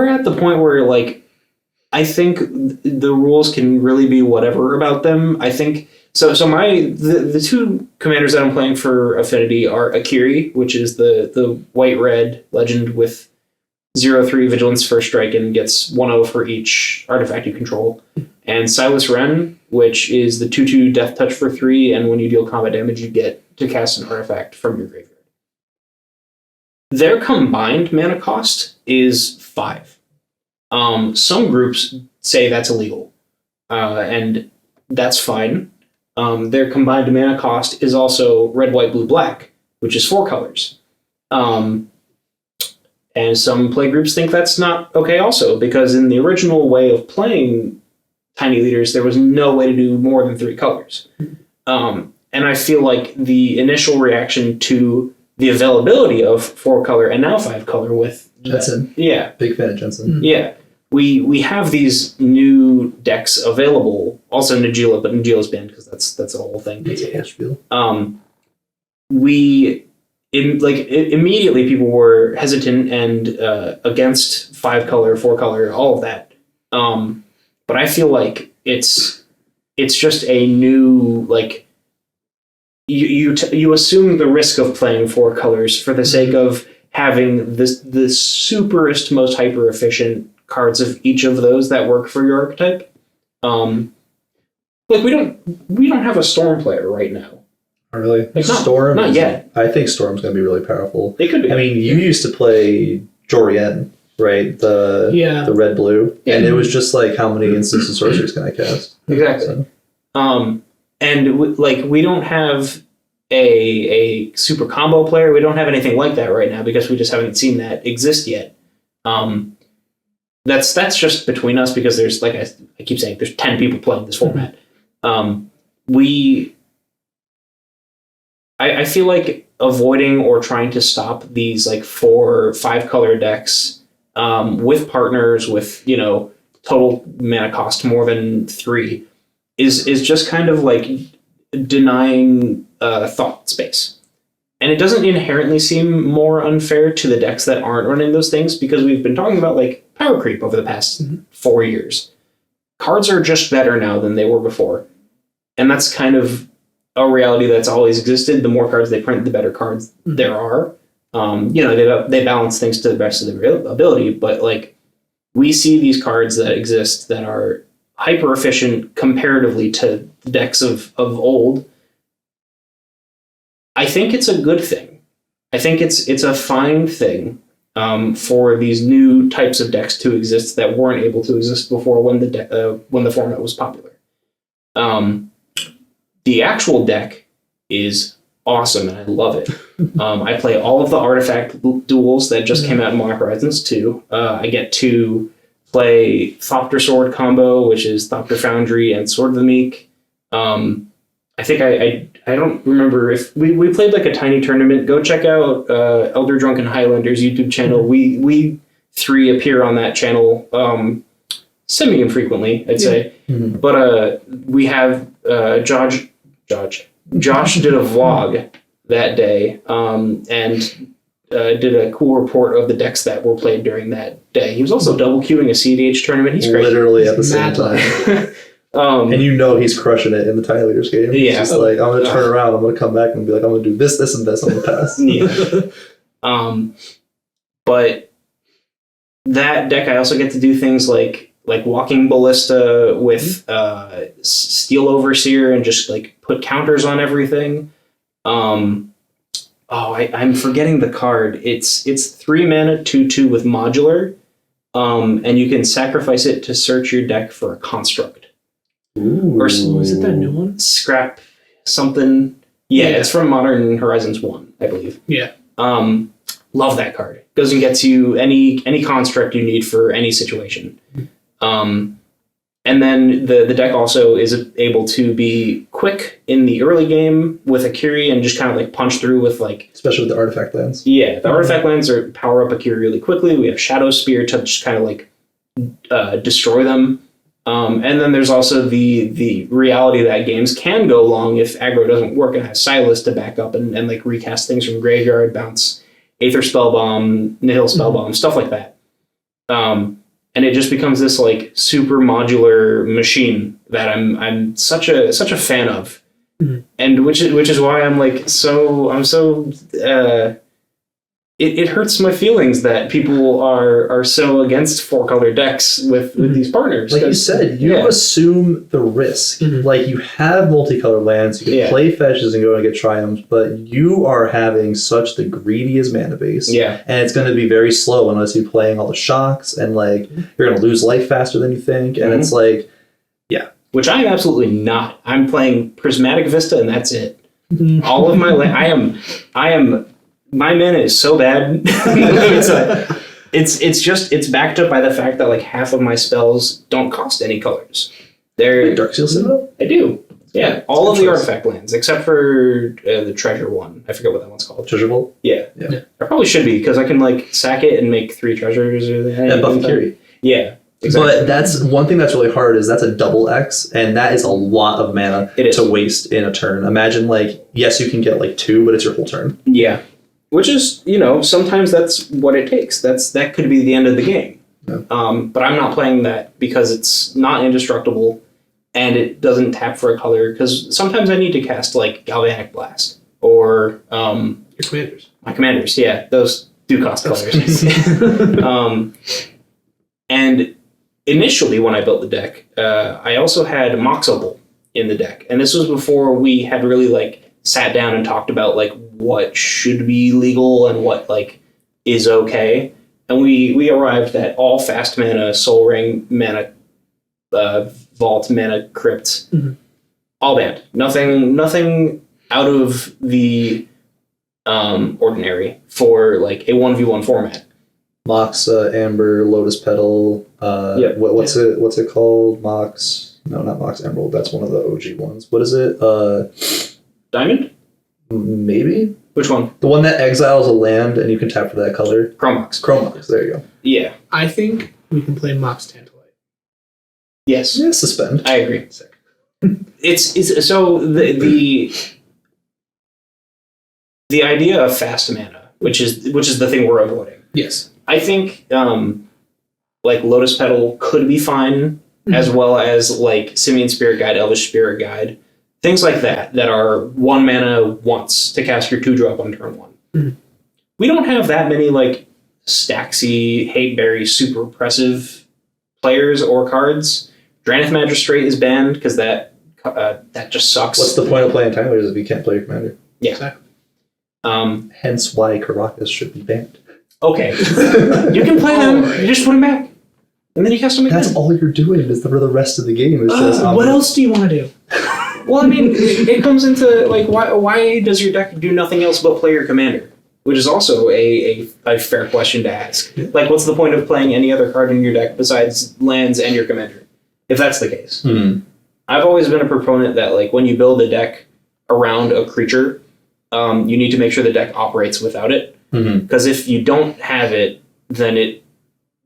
at the point where like I think the rules can really be whatever about them. I think so. The 2 commanders that I'm playing for Affinity are Akiri, which is the white-red legend with 0/3 vigilance first strike and gets 1/0 for each artifact you control, and Silas Wren, which is the 2/2 death touch for 3, and when you deal combat damage, you get to cast an artifact from your graveyard. their combined mana cost is 5. Some groups say that's illegal, and that's fine. Their combined mana cost is also red, white, blue, black, which is 4 colors. And some play groups think that's not okay also, because in the original way of playing Tiny Leaders, there was no way to do more than 3 colors. And I feel like the initial reaction to the availability of 4 color and now 5 color with Jensen. Yeah. Big fan of Jensen. Yeah. We have these new decks available. Also Najeela, but Najeela's banned because that's a whole thing. Immediately people were hesitant and against 5 color, 4 color, all of that. But I feel like it's just a new, like, you assume the risk of playing 4 colors for the sake of having the superest, most hyper efficient cards of each of those that work for your archetype. Like we don't have a Storm player right now. Oh, really? Like Storm? Not yet. I think Storm's going to be really powerful. It could be. I mean, you used to play Jorian, right? The red blue, and it was just like, how many instants of sorceries can I cast? Exactly. So. We don't have a super combo player. We don't have anything like that right now because we just haven't seen that exist yet. That's just between us because there's, like I keep saying, there's 10 people playing this format. I feel like avoiding or trying to stop these like 4 or 5 color decks with partners with, total mana cost more than 3 is just kind of like denying thought space. And it doesn't inherently seem more unfair to the decks that aren't running those things because we've been talking about like power creep over the past 4 years. Cards are just better now than they were before. And that's kind of a reality that's always existed. The more cards they print, the better cards there are. They balance things to the best of their ability, but like we see these cards that exist that are hyper efficient comparatively to the decks of old. I think it's a good thing. I think it's a fine thing for these new types of decks to exist that weren't able to exist before when the format was popular. The actual deck is awesome and I love it. I play all of the artifact duels that just came out in Modern Horizons 2. I get to play Thopter Sword combo, which is Thopter Foundry and Sword of the Meek. I think I don't remember if we played like a tiny tournament. Go check out Elder Drunken Highlander's YouTube channel. We 3 appear on that channel semi-infrequently, I'd say. But we have Josh did a vlog that day and did a cool report of the decks that were played during that day. He was also double queuing a CDH tournament. He's crazy. Literally at the same time. And he's crushing it in the Tiny Leaders game. Yeah. He's just like, I'm going to turn around, I'm going to come back and be like, I'm going to do this, this, and this on the pass. Yeah. But that deck, I also get to do things like Walking Ballista with Steel Overseer and just like put counters on everything. I'm forgetting the card. It's 3 mana, 2/2 with modular, and you can sacrifice it to search your deck for a construct. Ooh. Or is it that new one? Scrap something. Yeah, it's from Modern Horizons 1, I believe. Yeah. Love that card. Goes and gets you any construct you need for any situation. And then the deck also is able to be quick in the early game with Akiri and just kind of like punch through with like... Especially with the artifact lands. Yeah, the artifact lands power up Akiri really quickly. We have Shadow Spear to just kind of like destroy them. And then there's also the reality that games can go long if aggro doesn't work and has Silas to back up and like recast things from graveyard, bounce Aether Spellbomb, Nihil Spellbomb, stuff like that. And it just becomes this like super modular machine that I'm such a fan of, and which is why I'm so it hurts my feelings that people are so against 4-color decks with these partners. Like you said, you assume the risk. Mhm. Like you have multicolored lands, you can play fetches and go and get triumphs, but you are having such the greediest mana base. Yeah. And it's going to be very slow unless you're playing all the shocks, and like you're going to lose life faster than you think. And it's like, Which I am absolutely not. I'm playing Prismatic Vista and that's it. Mhm. All of my I am my mana is so bad. It's backed up by the fact that like half of my spells don't cost any colors. They're Darksteel Citadel? I do. Yeah, all of good the choice. artifact lands except for the treasure one. I forget what that one's called. Treasure Vault? Yeah. I probably should be because I can like sack it and make 3 treasures or And Buffakiri. Yeah. Exactly. But that's one thing that's really hard is that's a double X, and that is a lot of mana It is. to waste in a turn. Imagine like, yes, you can get like 2, but it's your whole turn. Yeah. Which is, sometimes that's what it takes. That could be the end of the game. Yeah. But I'm not playing that because it's not indestructible and it doesn't tap for a color. Because sometimes I need to cast like Galvanic Blast or Your commanders. my commanders. Yeah, those do cost colors. And initially, when I built the deck, I also had Mox Opal in the deck, and this was before we had really like sat down and talked about like what should be legal and what like is okay. And we arrived at all fast mana, Soul Ring mana, Vault mana, Crypt, all banned. Nothing out of the ordinary for like a 1v1 format. Mox, Amber, Lotus Petal. What's it called? Mox? No, not Mox Emerald. That's one of the OG ones. What is it? Diamond? Maybe Which one? the one that exiles a land and you can tap for that color. Chromox. Chrome Mox. There you go. Yeah. I think we can play Mox Tantalite. Yes. Yeah, suspend. I agree. It's so the idea of fast mana, which is the thing we're avoiding. Yes. I think like Lotus Petal could be fine, as well as like Simian Spirit Guide, Elvish Spirit Guide, things like that are 1 mana once to cast your 2-drop on turn 1. Mhm. We don't have that many like Staxy, Hateberry, super oppressive players or cards. Dranith Magistrate is banned because that just sucks. What's the point of playing Time Raiders if you can't play your commander? Yeah. Exactly. Hence why Caracas should be banned. Okay. You can play them. You just put them back. And then you cast them again. That's all you're doing is for the rest of the game. Is just What else do you want to do? Well, I mean, it comes into, like, why does your deck do nothing else but play your commander? Which is also a fair question to ask. Yeah. Like, what's the point of playing any other card in your deck besides lands and your commander? If that's the case. I've always been a proponent that, like, when you build a deck around a creature, you need to make sure the deck operates without it. Because if you don't have it, then it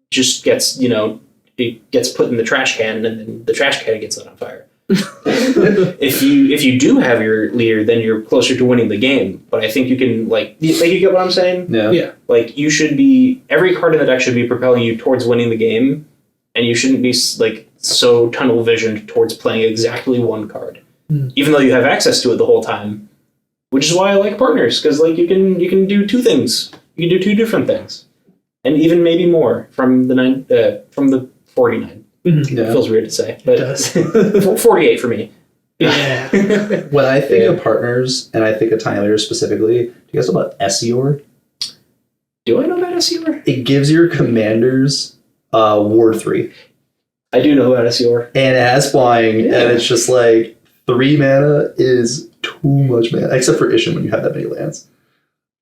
just gets, it gets put in the trash can, and then the trash can gets lit on fire. If you do have your leader, then you're closer to winning the game. But I think you can, like you get what I'm saying? Yeah. Like, you should be, every card in the deck should be propelling you towards winning the game, and you shouldn't be, like, so tunnel visioned towards playing exactly one card. Even though you have access to it the whole time. Which is why I like partners, because, like, you can do 2 things. You can do 2 different things. And even maybe more from the 49. It feels weird to say, but It does. 48 for me. Yeah. When I think of partners, and I think of Time Raiders specifically, do you guys know about Essior? Do I know about SEOR? It gives your commanders Ward 3. I do know about SEOR. And it has flying, and it's just like 3 mana is too much mana, except for Isham when you have that many lands.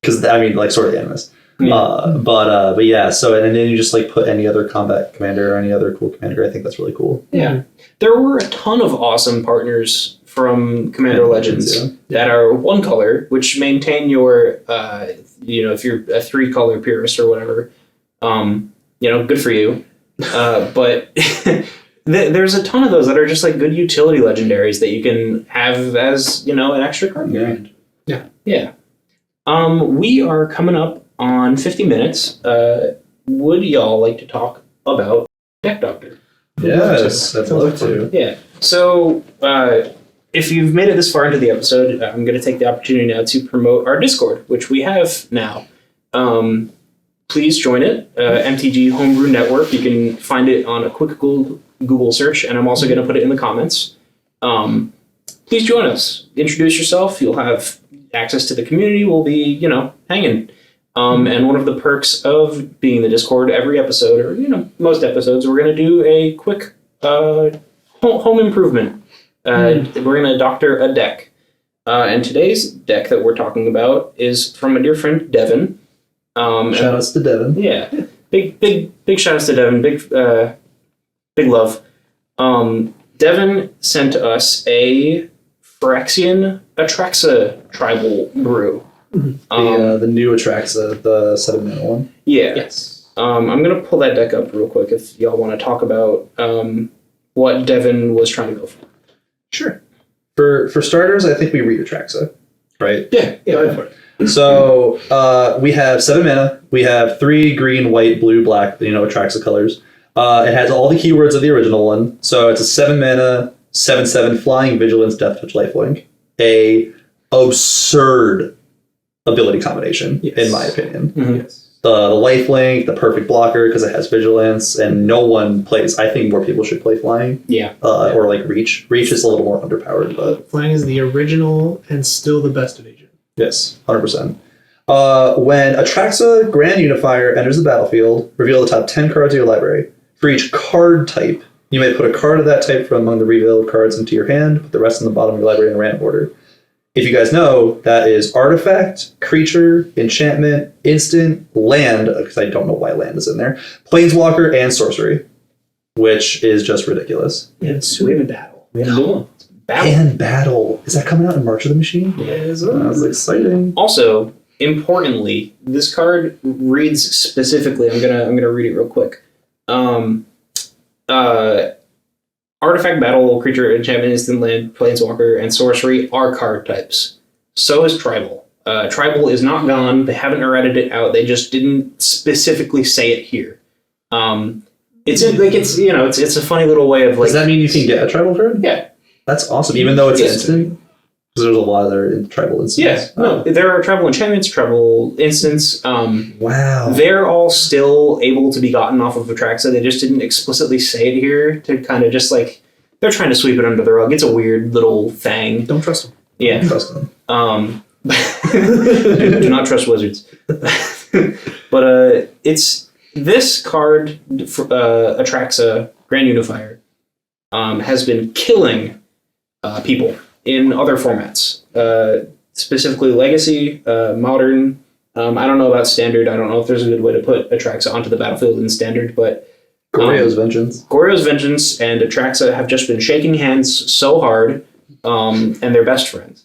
Because, I mean, like, sort of animus. But yeah, so, and then you just, like, put any other combat commander or any other cool commander. I think that's really cool. Yeah. There were a ton of awesome partners from Commander Legends that are 1 color, which maintain your, if you're a 3-color purist or whatever, good for you. But there's a ton of those that are just like good utility legendaries that you can have as, an extra card in your hand. Yeah. We are coming up on 50 minutes. Would y'all like to talk about Deck Doctor? Yes, I'd love to. Yeah. So, if you've made it this far into the episode, I'm going to take the opportunity now to promote our Discord, which we have now. please join it. MTG Homebrew Network. You can find it on a quick Google search, and I'm also going to put it in the comments. Please join us. Introduce yourself. You'll have access to the community. We'll be, hanging. And one of the perks of being in the Discord, every episode, or most episodes, we're going to do a quick home improvement. We're going to doctor a deck. And today's deck that we're talking about is from a dear friend, Devin. Shout outs to Devin. Yeah, big shout outs to Devin. Big love. Devin sent us a Phyrexian Atraxa tribal brew. The new Atraxa, the 7-mana one. Yeah. Yes. I'm gonna pull that deck up real quick if y'all want to talk about what Devin was trying to go for. Sure. For starters, I think we read Atraxa, right? Yeah, go for it. So we have 7 mana. We have 3 green, white, blue, black. Atraxa colors. It has all the keywords of the original one. So it's a 7 mana, 7/7 flying, vigilance, death touch, lifelink. A absurd ability combination, in my opinion. Mm-hmm. Yes. The lifelink, the perfect blocker because it has vigilance, and no one plays. I think more people should play flying. Yeah. Or like reach. Reach is a little more underpowered, but Flying is the original and still the best of agent. yes, 100%. When Atraxa Grand Unifier enters the battlefield, reveal the top 10 cards of your library. For each card type, you may put a card of that type from among the revealed cards into your hand, put the rest in the bottom of your library in random order. If you guys know, that is artifact, creature, enchantment, instant, land, because I don't know why land is in there, planeswalker, and sorcery, which is just ridiculous. And soon battle. We have a new one. Battle. And battle. Is that coming out in March of the Machine? Yes. That's exciting. Also, importantly, this card reads specifically. I'm gonna read it real quick. Artifact, battle, creature, enchantment, instant, land, planeswalker, and sorcery are card types. So is tribal. Tribal is not gone. They haven't errated it out. They just didn't specifically say it here. It's a funny little way of like. Does that mean you can get a tribal card? Yeah. That's awesome, even though it's Yes. instant? Because there's a lot of their tribal instants. Yeah. No, there are tribal enchantments, tribal instants. Wow. They're all still able to be gotten off of Atraxa. They just didn't explicitly say it here to kind of just like they're trying to sweep it under the rug. It's a weird little thing. Don't trust them. Yeah. Trust them. Do not trust wizards. But it's this card, Atraxa Grand Unifier, has been killing people in other formats, specifically Legacy, Modern. I don't know about Standard. I don't know if there's a good way to put Atraxa onto the battlefield in Standard, but Goryo's Vengeance. Goryo's Vengeance and Atraxa have just been shaking hands so hard, and they're best friends,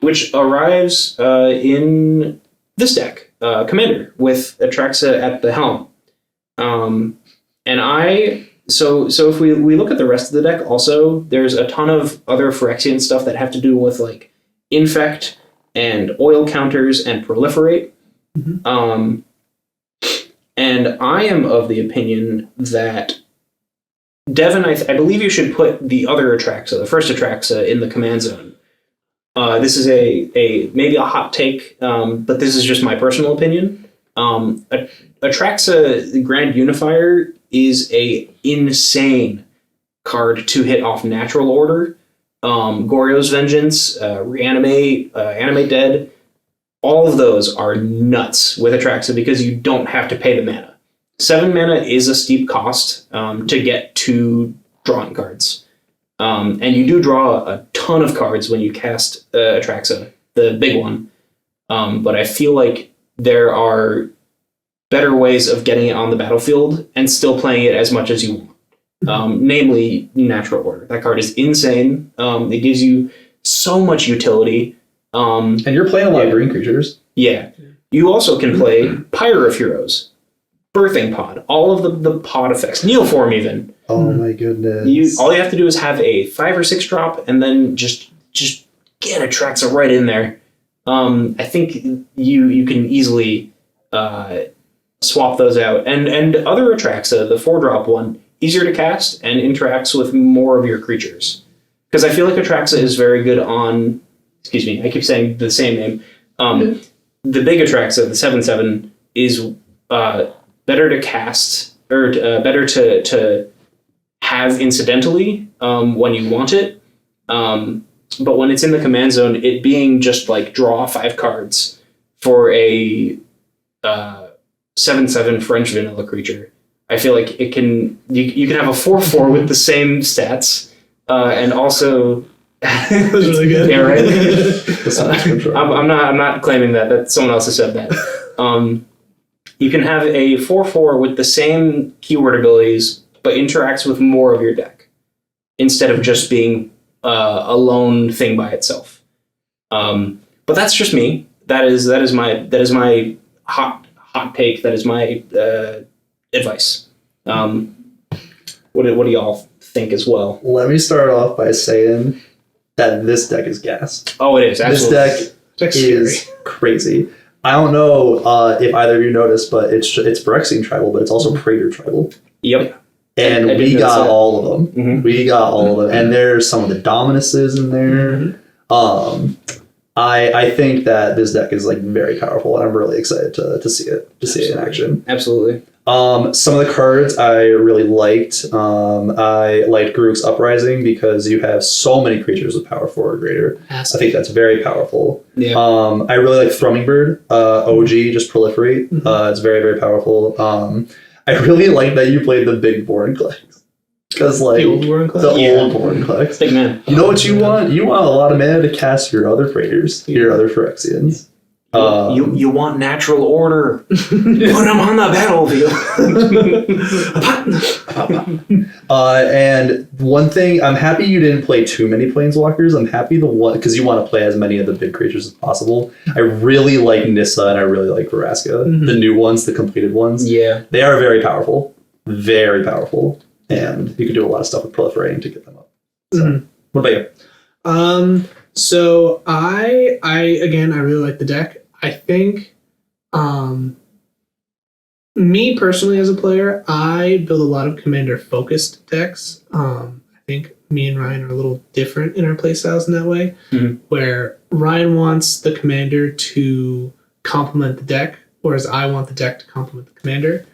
which arrives in this deck, Commander, with Atraxa at the helm. So if we look at the rest of the deck, also, there's a ton of other Phyrexian stuff that have to do with like infect and oil counters and proliferate. Mm-hmm. And I am of the opinion that Devin, I believe you should put the other Atraxa, the first Atraxa, in the command zone. This is a maybe a hot take, but this is just my personal opinion. Atraxa, the Grand Unifier, is a insane card to hit off natural order. Goryo's Vengeance, Reanimate, Animate Dead, all of those are nuts with Atraxa because you don't have to pay the mana. 7 mana is a steep cost to get 2 drawing cards. And you do draw a ton of cards when you cast Atraxa, the big one. But I feel like there are better ways of getting it on the battlefield and still playing it as much as you want. Namely, Natural Order. That card is insane. It gives you so much utility. And you're playing a lot of green creatures. Yeah. You also can play Pyre of Heroes, Birthing Pod, all of the pod effects, Neoform even. Oh my goodness. All you have to do is have a 5 or 6 drop and then just get Atraxa right in there. I think you can easily swap those out. And other Atraxa, the 4-drop one, easier to cast and interacts with more of your creatures. Because I feel like Atraxa is very good on... Excuse me, I keep saying the same name. the big Atraxa, the 7/7, is better to cast or better to have incidentally when you want it. But when it's in the command zone, it being just like draw 5 cards for a 7/7 French vanilla creature, I feel like it can you can have a 4/4 with the same stats and also. That was really good. Yeah, right. I'm not claiming that someone else has said that. You can have a 4/4 with the same keyword abilities, but interacts with more of your deck instead of just being a lone thing by itself. But that's just me. That is my hot take. That is my advice. What do y'all think as well? Let me start off by saying that this deck is gas. Oh, it is. Absolutely. This deck is crazy. I don't know if either of you noticed, but it's Phyrexian tribal, but it's also Praetor tribal. Yep. And we got all of them. Mm-hmm. We got all of them. And there's some of the Dominuses in there. Mm-hmm. I think that this deck is like very powerful, and I'm really excited to see it in action. Absolutely. Some of the cards I really liked. I liked Garruk's Uprising because you have so many creatures with power 4 or greater. I think that's very powerful. Yeah. I really like Thrumming Bird. OG, just proliferate. Mm-hmm. It's very, very powerful. I really like that you played the big Vorinclex. Because like the old Vorinclex. Old Vorinclex. Big man. You know what you want? You want a lot of mana to cast your other Praetors, your other Phyrexians. You want natural order. Put them on the battlefield. And one thing, I'm happy you didn't play too many Planeswalkers. I'm happy because you want to play as many of the big creatures as possible. I really like Nissa and I really like Veraska. Mm-hmm. The new ones, the completed ones. Yeah. They are very powerful. Very powerful. And you can do a lot of stuff with proliferating to get them up. So, What about you? So I really like the deck. I think, me personally as a player, I build a lot of commander focused decks. I think me and Ryan are a little different in our playstyles in that way, where Ryan wants the commander to complement the deck, whereas I want the deck to complement the commander.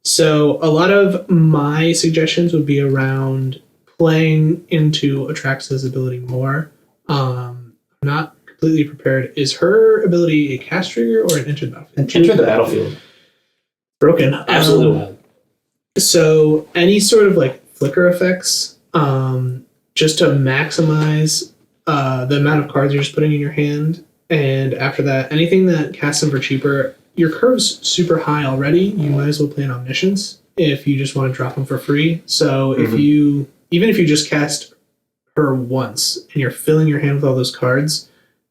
So a lot of my suggestions would be around playing into Atraxa's ability more. I'm not completely prepared. Is her ability a cast trigger or an enter the battlefield? Enter the battlefield. Broken. Absolutely. So any sort of like flicker effects, just to maximize the amount of cards you're just putting in your hand. And after that, anything that casts them for cheaper, your curve's super high already. You might as well play an Omniscience if you just want to drop them for free. So even if you just cast her once and you're filling your hand with all those cards,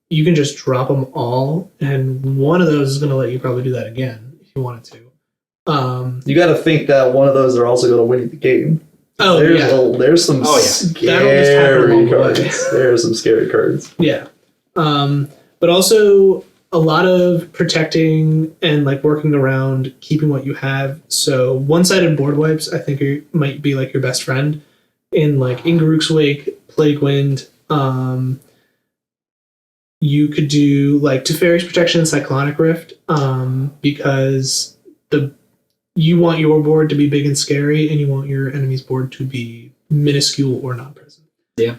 you can just drop them all, and one of those is going to let you probably do that again if you wanted to. You got to think that one of those are also going to win you the game. Oh, there's some scary cards. There are some scary cards. Yeah. But also a lot of protecting and like working around keeping what you have. So one-sided board wipes, I think, might be like your best friend in like Garruk's Wake, Plague Wind. You could do like Teferi's Protection and Cyclonic Rift, because you want your board to be big and scary, and you want your enemy's board to be minuscule or not present. Yeah.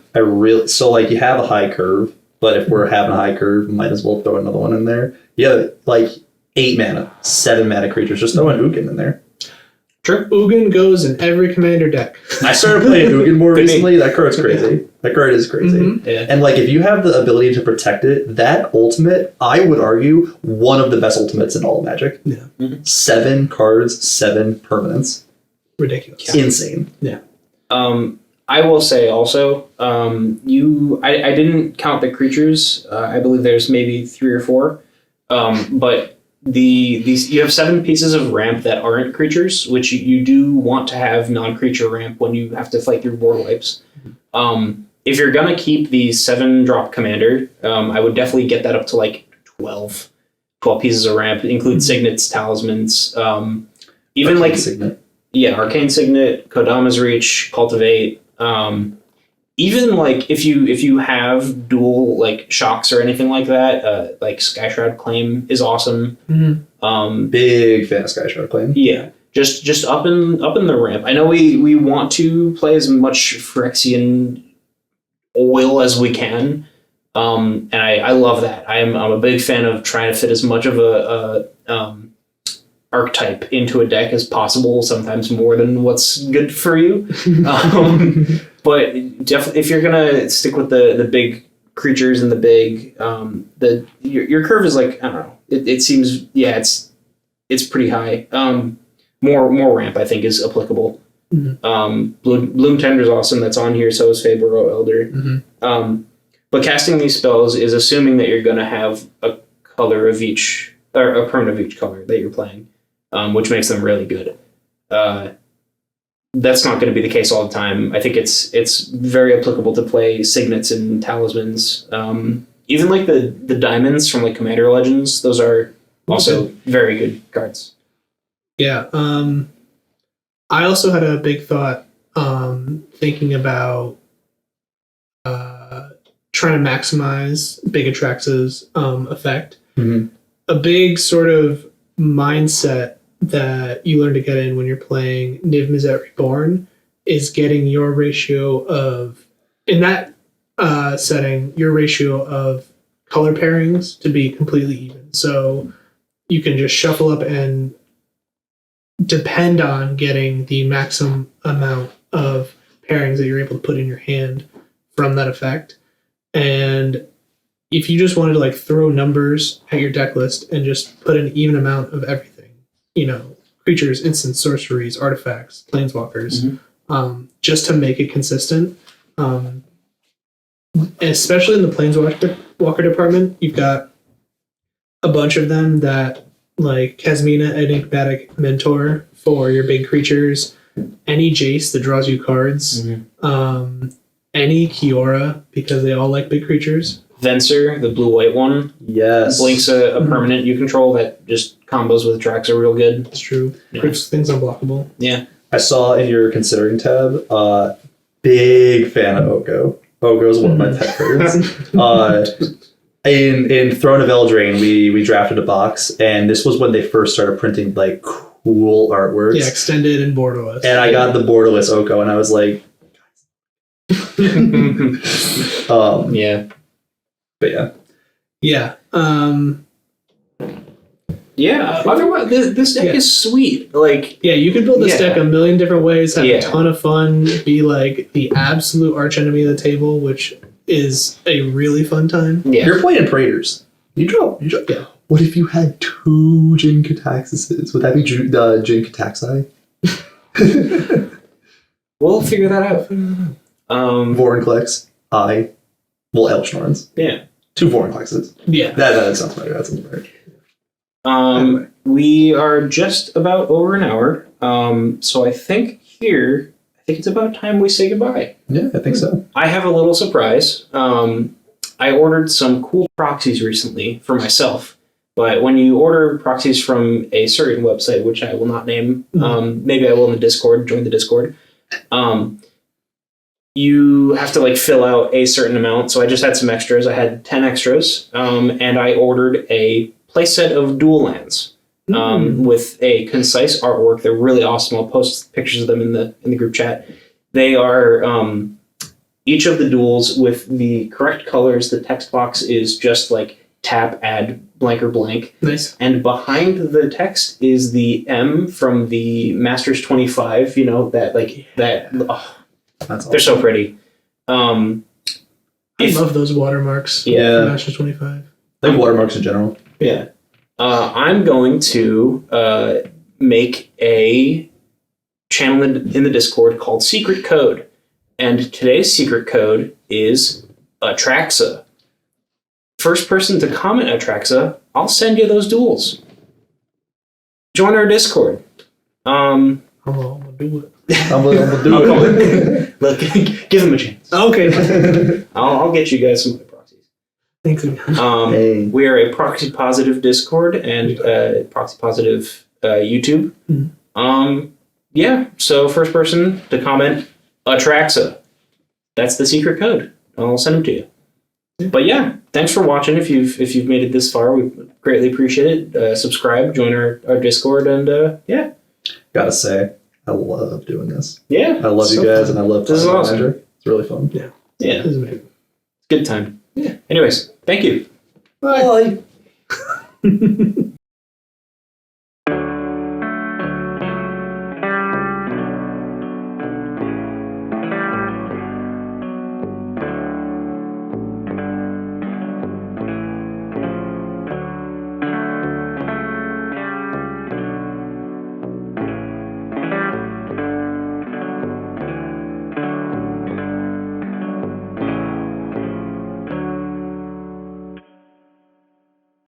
So like you have a high curve, but if we're having a high curve, might as well throw another one in there. Yeah, like 8 mana, 7 mana creatures. Just throw an Ugin in there. Sure. Ugin goes in every commander deck. I started playing Ugin more recently. That card's crazy. That card is crazy. Mm-hmm. Yeah. And like if you have the ability to protect it, that ultimate, I would argue, one of the best ultimates in all of Magic. Yeah. Mm-hmm. 7 cards, 7 permanents. Ridiculous. Insane. Yeah. I will say also, I didn't count the creatures. I believe there's maybe 3 or 4, but these you have 7 pieces of ramp that aren't creatures, which you do want to have non-creature ramp when you have to fight through board wipes. If you're gonna keep the 7-drop commander, I would definitely get that up to like 12 pieces of ramp. Include signets, talismans, even Arcane like Signet. Yeah, Arcane Signet, Kodama's Reach, Cultivate. even like if you have dual like shocks or anything like that, like Sky Shroud Claim is awesome. Big fan of Sky Shroud Claim. Yeah, just up in the ramp. I know we want to play as much Phyrexian oil as we can, and I love that. I'm a big fan of trying to fit as much of a archetype into a deck as possible. Sometimes more than what's good for you. But definitely, if you're gonna stick with the big creatures and the big, your curve is like, I don't know. It seems it's pretty high. More ramp I think is applicable. Bloom Tender is awesome. That's on here. So is Fabro Elder. But casting these spells is assuming that you're gonna have a color of each or a permanent of each color that you're playing, which makes them really good. That's not going to be the case all the time. I think it's very applicable to play signets and talismans. Even like the diamonds from like Commander Legends, those are also very good cards. Yeah. I also had a big thought thinking about trying to maximize Big Atraxa's effect. A big sort of mindset that you learn to get in when you're playing Niv Mizzet Reborn is getting your ratio of, in that setting, your ratio of color pairings to be completely even. So you can just shuffle up and depend on getting the maximum amount of pairings that you're able to put in your hand from that effect. And if you just wanted to like throw numbers at your deck list and just put an even amount of everything, creatures, instants, sorceries, artifacts, planeswalkers, just to make it consistent. Especially in the planeswalker department, you've got a bunch of them that, like Kasmina, Enigmatic Mentor for your big creatures, any Jace that draws you cards, any Kiora because they all like big creatures. Venser, the blue-white one, Yes. blinks a permanent you control that just combos with Drax are real good. That's true. Yeah. Keeps things unblockable. Yeah. I saw in your considering tab, big fan of Oko. Oko is one of my pet cards. In Throne of Eldraine, we drafted a box, and this was when they first started printing like cool artworks. Yeah, extended and borderless. And I got the borderless Oko, and I was like, Yeah. but yeah. Yeah. Yeah. Otherwise, this deck is sweet. Like, Yeah, you could build this deck a million different ways, have Yeah. a ton of fun, be like the absolute archenemy of the table, which is a really fun time. yeah. You're playing Praetors. You drop. Yeah. What if you had 2 Jin Kataxes? Would that be Jin Kataxi? We'll figure that out. Vorinclex. Elfsnorns. Yeah. 2 Vorinclexes. Yeah. That sounds better. That sounds better. Anyway. We are just about over an hour. So I think it's about time we say goodbye. Yeah, I think so. I have a little surprise. I ordered some cool proxies recently for myself. But when you order proxies from a certain website, which I will not name, maybe I will in the Discord, join the Discord, you have to like fill out a certain amount. So I just had some extras. I had 10 extras, and I ordered a playset of dual lands with a concise artwork. They're really awesome. I'll post pictures of them in the group chat. They are each of the duels with the correct colors. The text box is just like tap, add blank or blank. Nice. And behind the text is the M from the Masters 25. That that. Oh, That's awesome. they're so pretty. I love those watermarks. Yeah. Masters 25. Like watermarks in general. Yeah. I'm going to make a channel in the Discord called Secret Code. And today's secret code is Atraxa. First person to comment Atraxa, I'll send you those duels. Join our Discord. I'm gonna do it. I'm gonna do it. Look, give them a chance. Okay. I'll get you guys some other proxies. Thanks again. Hey. We are a proxy positive Discord and proxy positive YouTube. Yeah, so first person to comment Atraxa. that's the secret code. I'll send them to you. But yeah, thanks for watching. If you've made it this far, we greatly appreciate it. Subscribe, join our Discord, and yeah. Gotta say, I love doing this. Yeah. I love you guys, and I love This is talking awesome. Manager. It's really fun. Yeah. This is amazing. Good time. Yeah. Anyways, thank you. Bye. Bye.